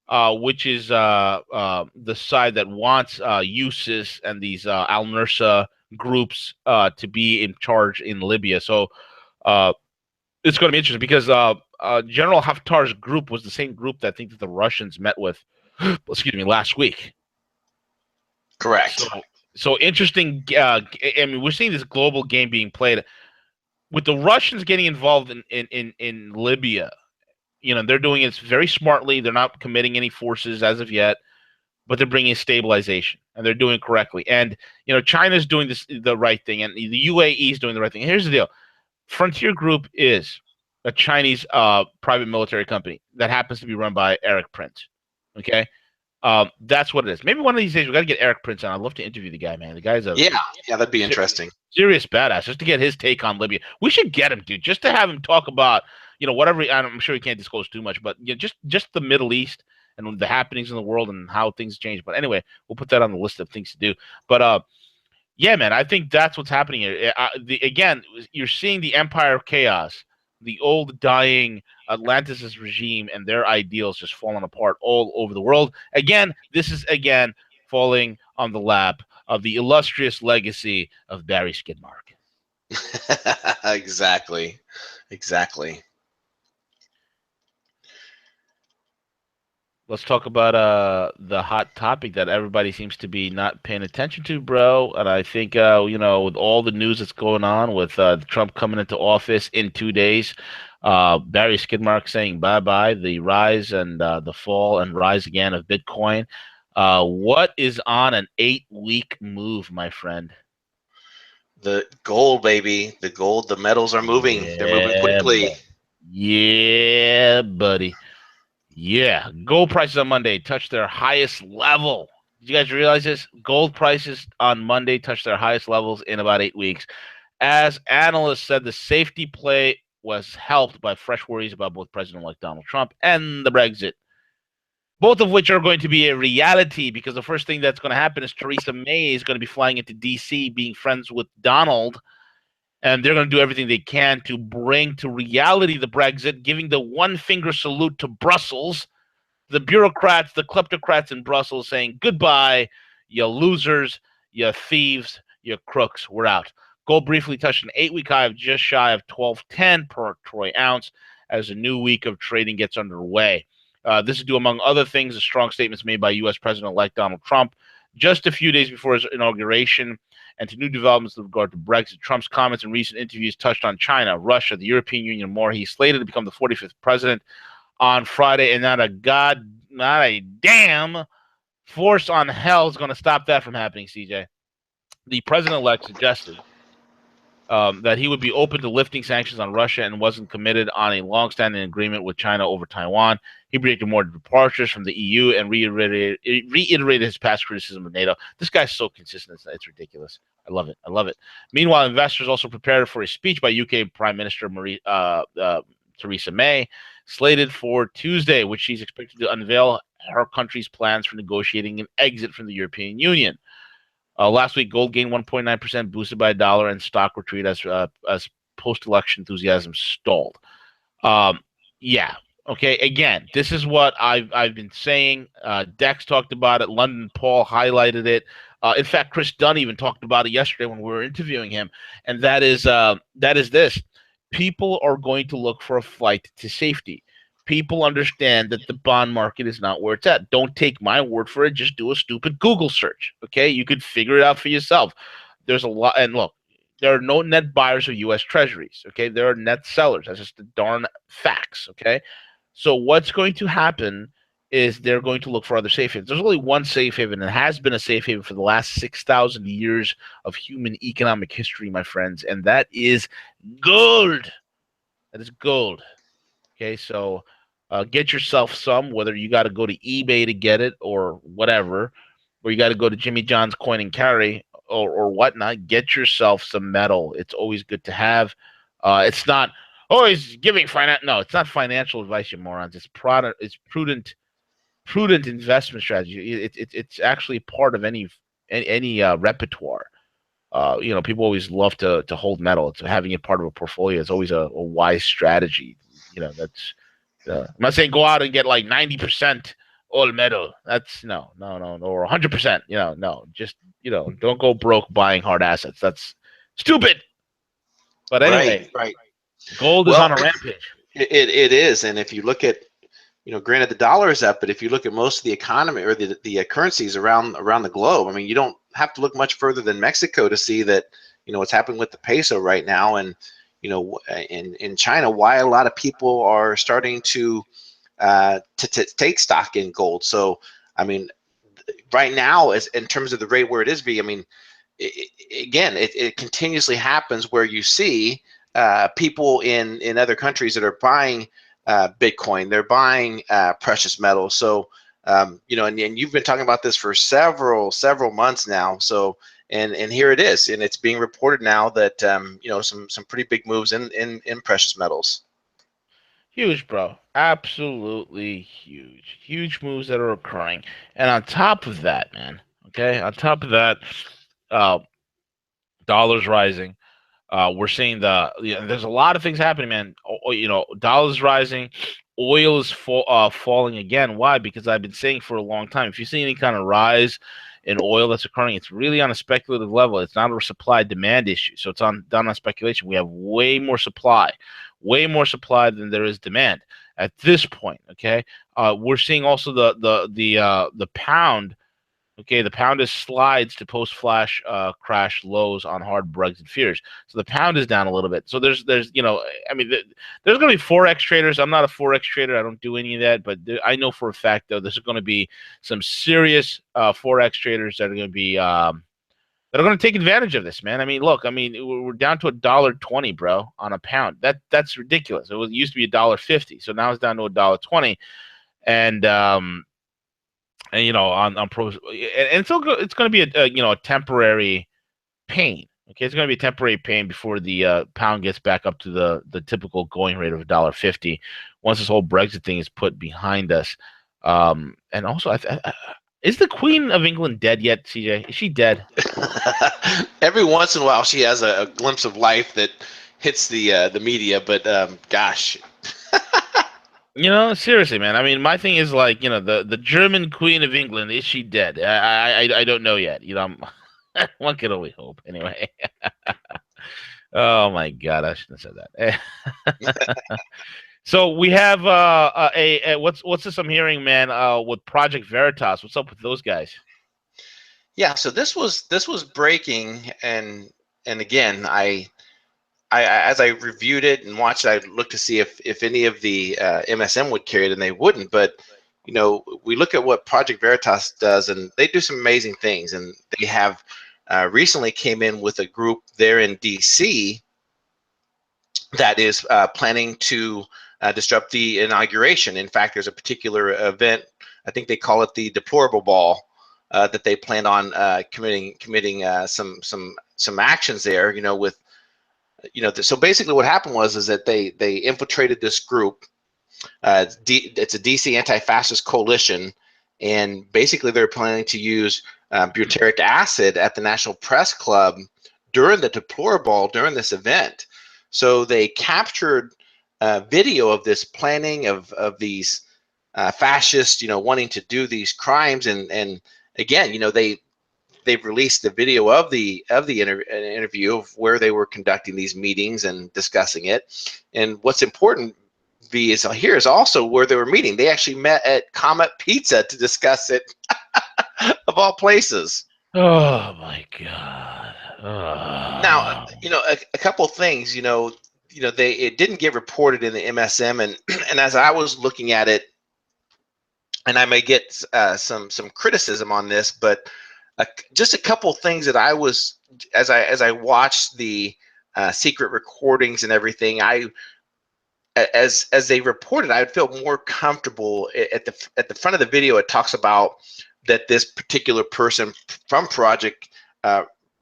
which is the side that wants USIS and these Al Nusra groups to be in charge in Libya. So It's going to be interesting because General Haftar's group was the same group that I think that the Russians met with, excuse me, last week. Correct. So interesting. I mean, we're seeing this global game being played with the Russians getting involved in Libya. You know, they're doing it very smartly. They're not committing any forces as of yet, but they're bringing stabilization, and they're doing it correctly. And you know, China's doing the right thing, and the UAE is doing the right thing. Here's the deal: Frontier Group is a Chinese private military company that happens to be run by Eric Prince. Okay, that's what it is. Maybe one of these days we got to get Eric Prince on. I'd love to interview the guy, man. The guy's a yeah, that'd be interesting. Serious badass, just to get his take on Libya. We should get him, dude, just to have him talk about, you know, whatever. I'm sure he can't disclose too much, but you know, just the Middle East and the happenings in the world and how things change. But anyway, we'll put that on the list of things to do. But yeah, man, I think that's what's happening here. Again, you're seeing the empire of chaos, the old dying Atlantis regime and their ideals just falling apart all over the world. Again, this is falling on the lap of the illustrious legacy of Barry Skidmark. Exactly. Let's talk about the hot topic that everybody seems to be not paying attention to, bro. And I think you know, with all the news that's going on with Trump coming into office in 2 days, Barry Skidmark saying bye bye, the rise and the fall and rise again of Bitcoin. What is on an 8-week move, my friend? The gold, baby. The gold, the metals are moving. They're moving quickly. Yeah, buddy. Yeah, gold prices on Monday touched their highest level. Did you guys realize this? Gold prices on Monday touched their highest levels in about 8 weeks. As analysts said, the safety play was helped by fresh worries about both President-elect Donald Trump and the Brexit, both of which are going to be a reality because the first thing that's going to happen is Theresa May is going to be flying into D.C., being friends with Donald, and they're going to do everything they can to bring to reality the Brexit, giving the one-finger salute to Brussels, the bureaucrats, the kleptocrats in Brussels saying, goodbye, you losers, you thieves, you crooks, we're out. Gold briefly touched an 8-week high of just shy of $12.10 per troy ounce as a new week of trading gets underway. This is due, among other things, to strong statements made by U.S. President-elect Donald Trump just a few days before his inauguration, and to new developments with regard to Brexit. Trump's comments in recent interviews touched on China, Russia, the European Union, and more. He's slated to become the 45th president on Friday, and not a damn force on hell is going to stop that from happening, CJ. The president-elect suggested that he would be open to lifting sanctions on Russia and wasn't committed on a long-standing agreement with China over Taiwan. He predicted more departures from the EU and reiterated his past criticism of NATO. This guy's so consistent; it's ridiculous. I love it. Meanwhile, investors also prepared for a speech by UK Prime Minister Theresa May, slated for Tuesday, which she's expected to unveil her country's plans for negotiating an exit from the European Union. Last week, gold gained 1.9%, boosted by $1, and stock retreat as post-election enthusiasm stalled. Yeah. Okay. Again, this is what I've been saying. Dex talked about it. London Paul highlighted it. In fact, Chris Dunn even talked about it yesterday when we were interviewing him, and that is this: people are going to look for a flight to safety. People understand that the bond market is not where it's at. Don't take my word for it. Just do a stupid Google search. Okay. You could figure it out for yourself. There's a lot. And look, there are no net buyers of U.S. treasuries. Okay. There are net sellers. That's just the darn facts. Okay. So what's going to happen is they're going to look for other safe havens. There's only one safe haven, and has been a safe haven for the last 6,000 years of human economic history, my friends. And that is gold. That is gold. Okay. So, get yourself some, whether you got to go to eBay to get it or whatever, or you got to go to Jimmy John's Coin and Carry or whatnot. Get yourself some metal. It's always good to have. It's not always giving finance. No, it's not financial advice, you morons. It's product. It's prudent investment strategy. It's actually part of any repertoire. You know, people always love to hold metal. It's having it part of a portfolio. It's always a wise strategy. You know, that's. I'm not saying go out and get like 90% all metal. That's no, or 100%. You know, no, just don't go broke buying hard assets. That's stupid. But anyway, right. Gold is on Well, a rampage. it is, and if you look at, granted the dollar is up, but if you look at most of the economy or the currencies around the globe, I mean, you don't have to look much further than Mexico to see that, what's happening with the peso right now, and in China, why a lot of people are starting to take stock in gold. So, I mean, right now, as in terms of the rate where it is, I mean, it continuously happens where you see people in other countries that are buying Bitcoin, they're buying precious metals. So and you've been talking about this for several months now. So and here it is, and it's being reported now that some pretty big moves in precious metals. Huge, bro. Absolutely huge. Huge moves that are occurring. And on top of that, man, okay, on top of that, uh, dollars rising. We're seeing there's a lot of things happening, man. Dollars rising, oil is falling again. Why? Because I've been saying for a long time, if you see any kind of rise in oil that's occurring, it's really on a speculative level. It's not a supply demand issue. So it's done on speculation. We have way more supply than there is demand at this point. Okay, we're seeing also the pound. Okay, the pound is slides to post-flash crash lows on hard Brexit fears. So the pound is down a little bit. So there's I mean, there's going to be forex traders. I'm not a forex trader. I don't do any of that. But I know for a fact though, there's going to be some serious forex traders that are going to be that are going to take advantage of this, man. I mean, look, I mean, we're down to $1.20, bro, on a pound. That's ridiculous. It used to be $1.50, so now it's down to $1.20, and on pros, and it's going to be a temporary pain. Okay, it's going to be a temporary pain before the pound gets back up to the typical going rate of $1.50 once this whole Brexit thing is put behind us. And also, is the Queen of England dead yet, CJ? Is she dead? Every once in a while, she has a glimpse of life that hits the media, but gosh. Seriously, man. I mean, my thing is like, the German Queen of England, is she dead? I don't know yet. One can only hope. Anyway. Oh my God, I shouldn't have said that. So we have what's this I'm hearing, man? With Project Veritas. What's up with those guys? Yeah, so this was breaking, and again, I as I reviewed it and watched it, I looked to see if any of the MSM would carry it, and they wouldn't. But we look at what Project Veritas does, and they do some amazing things. And they have recently came in with a group there in DC that is planning to disrupt the inauguration. In fact, there's a particular event, I think they call it the Deplorable Ball, that they plan on committing some actions there. So basically what happened was that they infiltrated this group. It's a DC anti-fascist coalition, and basically they're planning to use butyric acid at the National Press Club during the Deplorable during this event. So they captured video of this planning of these fascists, wanting to do these crimes, and again, they've released the video of the interview of where they were conducting these meetings and discussing it. And what's important, V, is here is also where they were meeting. They actually met at Comet Pizza to discuss it, of all places. Oh my God. Oh. Now, a couple of things, it didn't get reported in the MSM, and as I was looking at it, and I may get some criticism on this, but just a couple things that I was, as I watched the secret recordings and everything, as they reported, I would feel more comfortable at the front of the video. It talks about that this particular person from Project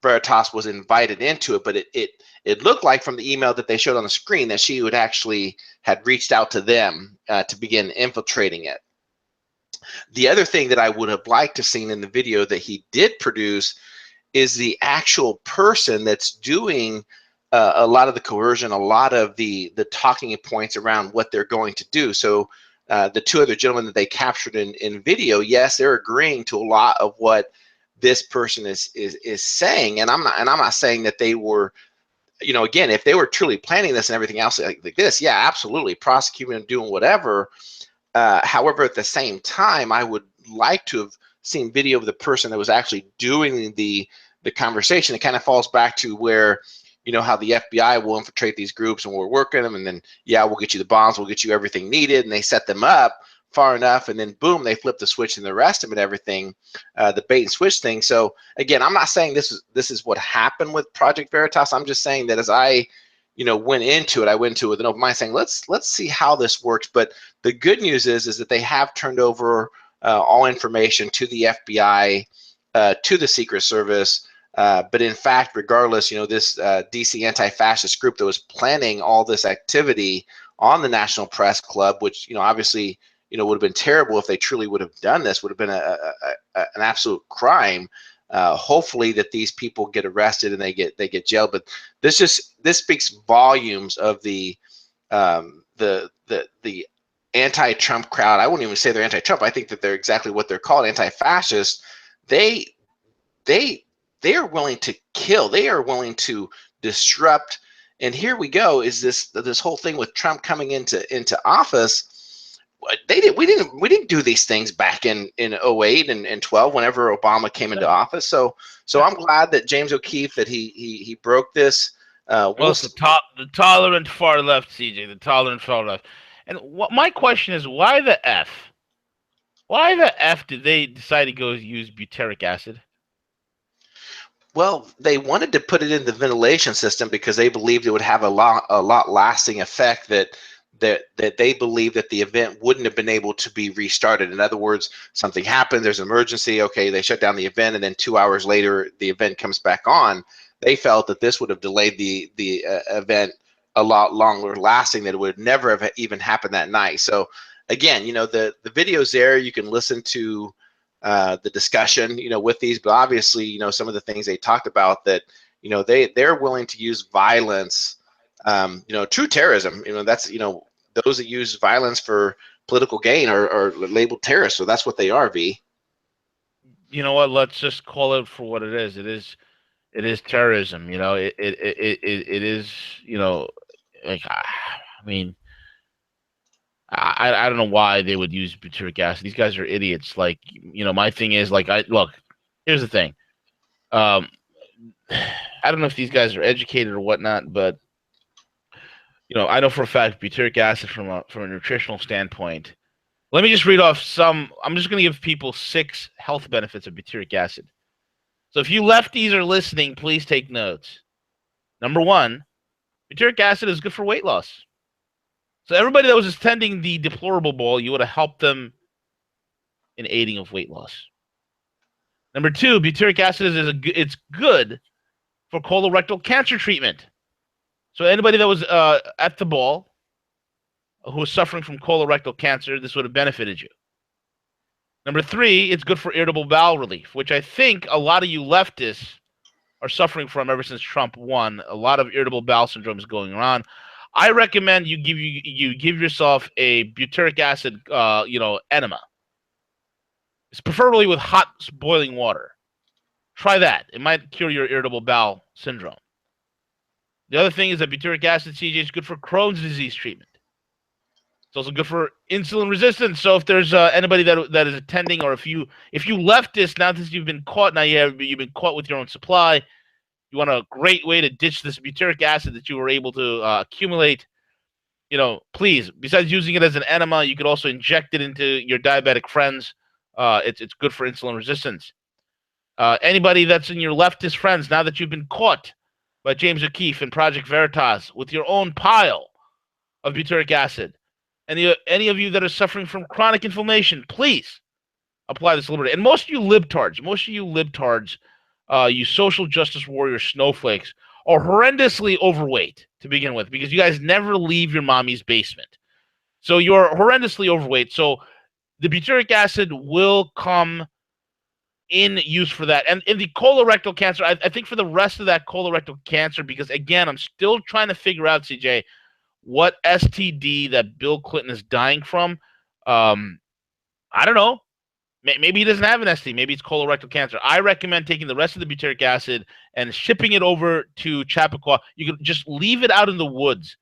Veritas was invited into it, but it looked like from the email that they showed on the screen that she would actually had reached out to them to begin infiltrating it. The other thing that I would have liked to seen in the video that he did produce is the actual person that's doing a lot of the coercion, a lot of the talking points around what they're going to do. So the two other gentlemen that they captured in video, yes, they're agreeing to a lot of what this person is saying, and I'm not saying that they were again, if they were truly planning this and everything else like this, yeah, absolutely, prosecuting and doing whatever. However, at the same time, I would like to have seen video of the person that was actually doing the conversation. It kind of falls back to where, how the FBI will infiltrate these groups and we're working them, and then, yeah, we'll get you the bombs, we'll get you everything needed, and they set them up far enough, and then boom, they flip the switch and the rest of it, everything, the bait and switch thing. So again, I'm not saying this is what happened with Project Veritas. I'm just saying that as I went into it, I went into it with an open mind, saying let's see how this works. But the good news is that they have turned over all information to the FBI, to the Secret Service. But in fact, regardless, this DC anti-fascist group that was planning all this activity on the National Press Club, which obviously would have been terrible if they truly would have done this, would have been an absolute crime. Hopefully that these people get arrested and they get jailed. But this speaks volumes of the anti-Trump crowd. I wouldn't even say they're anti-Trump. I think that they're exactly what they're called, anti-fascist. They are willing to kill. They are willing to disrupt. And here we go. Is this whole thing with Trump coming into office? We didn't do these things back in 08 and 12 whenever Obama came into office. So I'm glad that James O'Keefe, that he broke this. The tolerant far left, CJ, the tolerant far left. And my question is, why the F? Why the F did they decide to go use butyric acid? Well, they wanted to put it in the ventilation system because they believed it would have a lot lasting effect, that they believe that the event wouldn't have been able to be restarted. In other words, something happens, there's an emergency, okay, they shut down the event, and then 2 hours later the event comes back on. They felt that this would have delayed the event a lot longer lasting, that it would never have even happened that night. So again, the video's there. You can listen to the discussion, with these, but obviously, some of the things they talked about, that, they're willing to use violence, true terrorism. That's, those that use violence for political gain are labeled terrorists. So that's what they are, V. You know what? Let's just call it for what it is. It is terrorism. It is, like, I mean, I don't know why they would use butyric acid. These guys are idiots. Like, my thing is, like, look, here's the thing. I don't know if these guys are educated or whatnot, but I know for a fact butyric acid from a nutritional standpoint. Let me just read off some. I'm just going to give people 6 health benefits of butyric acid. So if you lefties are listening, please take notes. Number 1, butyric acid is good for weight loss. So everybody that was attending the deplorable ball, you would have helped them in aiding of weight loss. Number 2, butyric acid it's good for colorectal cancer treatment. So anybody that was at the ball who was suffering from colorectal cancer, this would have benefited you. Number 3, it's good for irritable bowel relief, which I think a lot of you leftists are suffering from ever since Trump won. A lot of irritable bowel syndrome is going on. I recommend you give yourself a butyric acid, enema. It's preferably with hot boiling water. Try that. It might cure your irritable bowel syndrome. The other thing is that butyric acid, CJ, is good for Crohn's disease treatment. It's also good for insulin resistance. So if there's anybody that is attending, or if you left this now that you've been caught, you've been caught with your own supply, you want a great way to ditch this butyric acid that you were able to accumulate. Please, besides using it as an enema, you could also inject it into your diabetic friends. It's good for insulin resistance. Anybody that's in your leftist friends, now that you've been caught by James O'Keefe and Project Veritas with your own pile of butyric acid, and any of you that are suffering from chronic inflammation, please apply this liberty. And most of you libtards, you social justice warrior snowflakes, are horrendously overweight to begin with, because you guys never leave your mommy's basement. So you're horrendously overweight. So the butyric acid will come in use for that. And in the colorectal cancer, I think for the rest of that colorectal cancer, because again, I'm still trying to figure out, CJ, what STD that Bill Clinton is dying from. I don't know. Maybe he doesn't have an STD. Maybe it's colorectal cancer. I recommend taking the rest of the butyric acid and shipping it over to Chappaqua. You can just leave it out in the woods,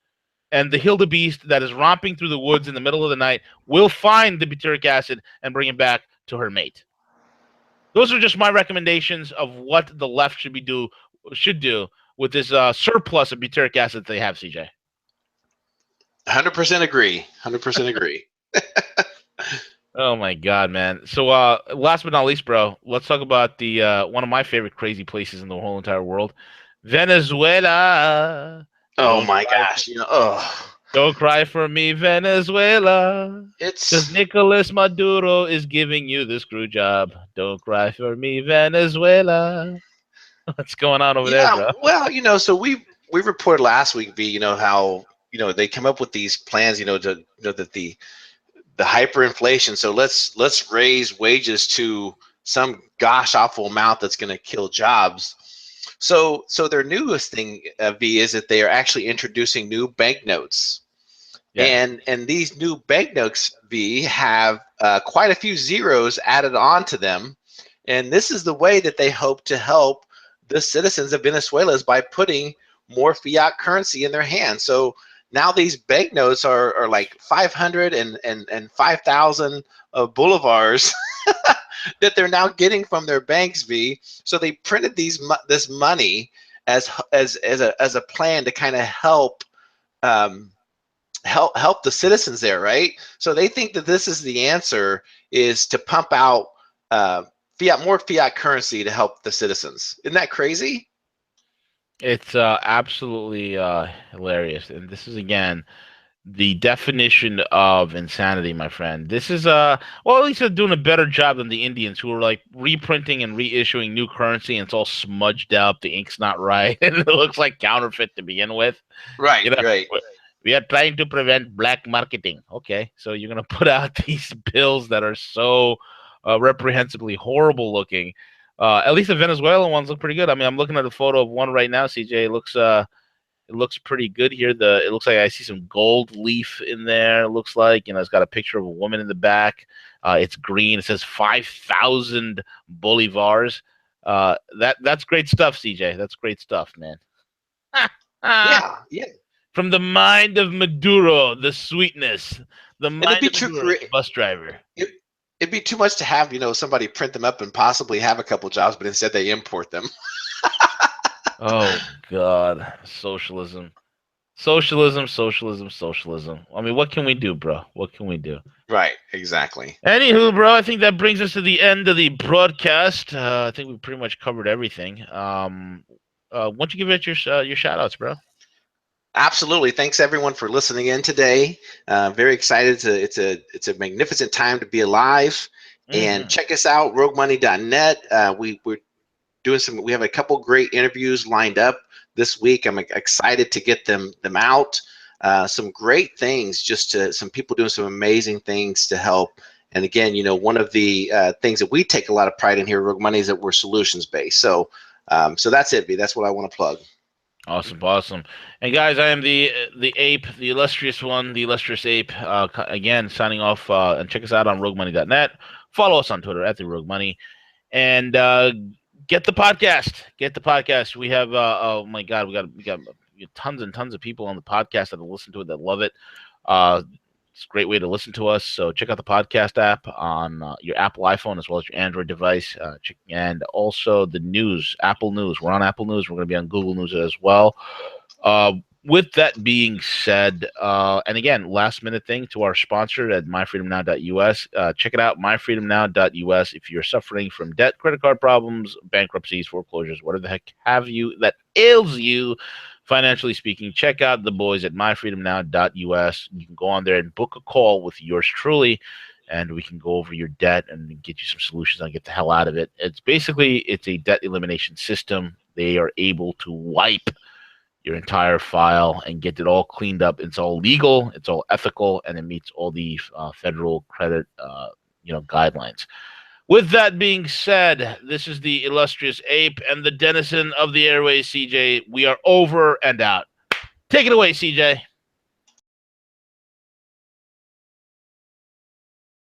and the wildebeest that is romping through the woods in the middle of the night will find the butyric acid and bring it back to her mate. Those are just my recommendations of what the left should do with this surplus of butyric acid that they have, CJ. 100% agree. 100% agree. Oh my God, man! So, last but not least, bro, let's talk about the one of my favorite crazy places in the whole entire world, Venezuela. Oh my gosh! Don't cry for me, Venezuela. It's because Nicolas Maduro is giving you the screw job. Don't cry for me, Venezuela. What's going on over there, bro? Well, so we reported last week, V, how they come up with these plans, that the hyperinflation. So let's raise wages to some gosh awful amount that's going to kill jobs. So their newest thing, V, is that they are actually introducing new banknotes. Yeah. And these new banknotes, V, have quite a few zeros added onto them. And this is the way that they hope to help the citizens of Venezuela, is by putting more fiat currency in their hands. So now these banknotes are like 500 and 5,000 bolivars that they're now getting from their banks, V. So they printed this money as a plan to kind of help the citizens there, right? So they think that this is the answer, is to pump out more fiat currency to help the citizens. Isn't that crazy? It's absolutely hilarious, and this is again the definition of insanity, my friend. This is at least they're doing a better job than the Indians, who are like reprinting and reissuing new currency, and it's all smudged up, the ink's not right, and it looks like counterfeit to begin with. Right, right. We are trying to prevent black marketing. Okay, so you're gonna put out these bills that are so reprehensibly horrible looking. At least the Venezuelan ones look pretty good. I mean, I'm looking at a photo of one right now, CJ. It looks pretty good here. It looks like I see some gold leaf in there. It looks like, it's got a picture of a woman in the back. It's green. It says 5,000 bolivars. That's great stuff, CJ. That's great stuff, man. Yeah. From the mind of Maduro, the sweetness, the mind of Maduro, the bus driver. It'd be too much to have, somebody print them up and possibly have a couple jobs, but instead they import them. Oh, God. Socialism. Socialism. I mean, what can we do, bro? What can we do? Right, exactly. Anywho, bro, I think that brings us to the end of the broadcast. I think we pretty much covered everything. Why don't you give it your shout-outs, bro? Absolutely. Thanks everyone for listening in today. Very excited. It's a magnificent time to be alive. And check us out, roguemoney.net. We have a couple great interviews lined up this week. I'm excited to get them out. Some great things, some people doing some amazing things to help. And again, one of the things that we take a lot of pride in here at Rogue Money is that we're solutions based. So that's it, V. That's what I want to plug. Awesome. And guys, I am the ape, the illustrious one, the illustrious ape. Again, signing off. And check us out on roguemoney.net. Follow us on Twitter at the Rogue Money, and get the podcast. We have oh my God, we got tons and tons of people on the podcast that listen to it, that love it. It's a great way to listen to us. So check out the podcast app on your Apple iPhone as well as your Android device. And also the news, Apple News. We're on Apple News. We're going to be on Google News as well. With that being said, and again, last minute thing to our sponsor at myfreedomnow.us. Check it out, myfreedomnow.us. If you're suffering from debt, credit card problems, bankruptcies, foreclosures, whatever the heck have you that ails you, financially speaking, check out the boys at myfreedomnow.us. You can go on there and book a call with yours truly, and we can go over your debt and get you some solutions and get the hell out of it. It's a debt elimination system. They are able to wipe your entire file and get it all cleaned up. It's all legal, it's all ethical, and it meets all the federal credit guidelines. With that being said, this is the illustrious ape and the denizen of the airways, CJ. We are over and out. Take it away, CJ.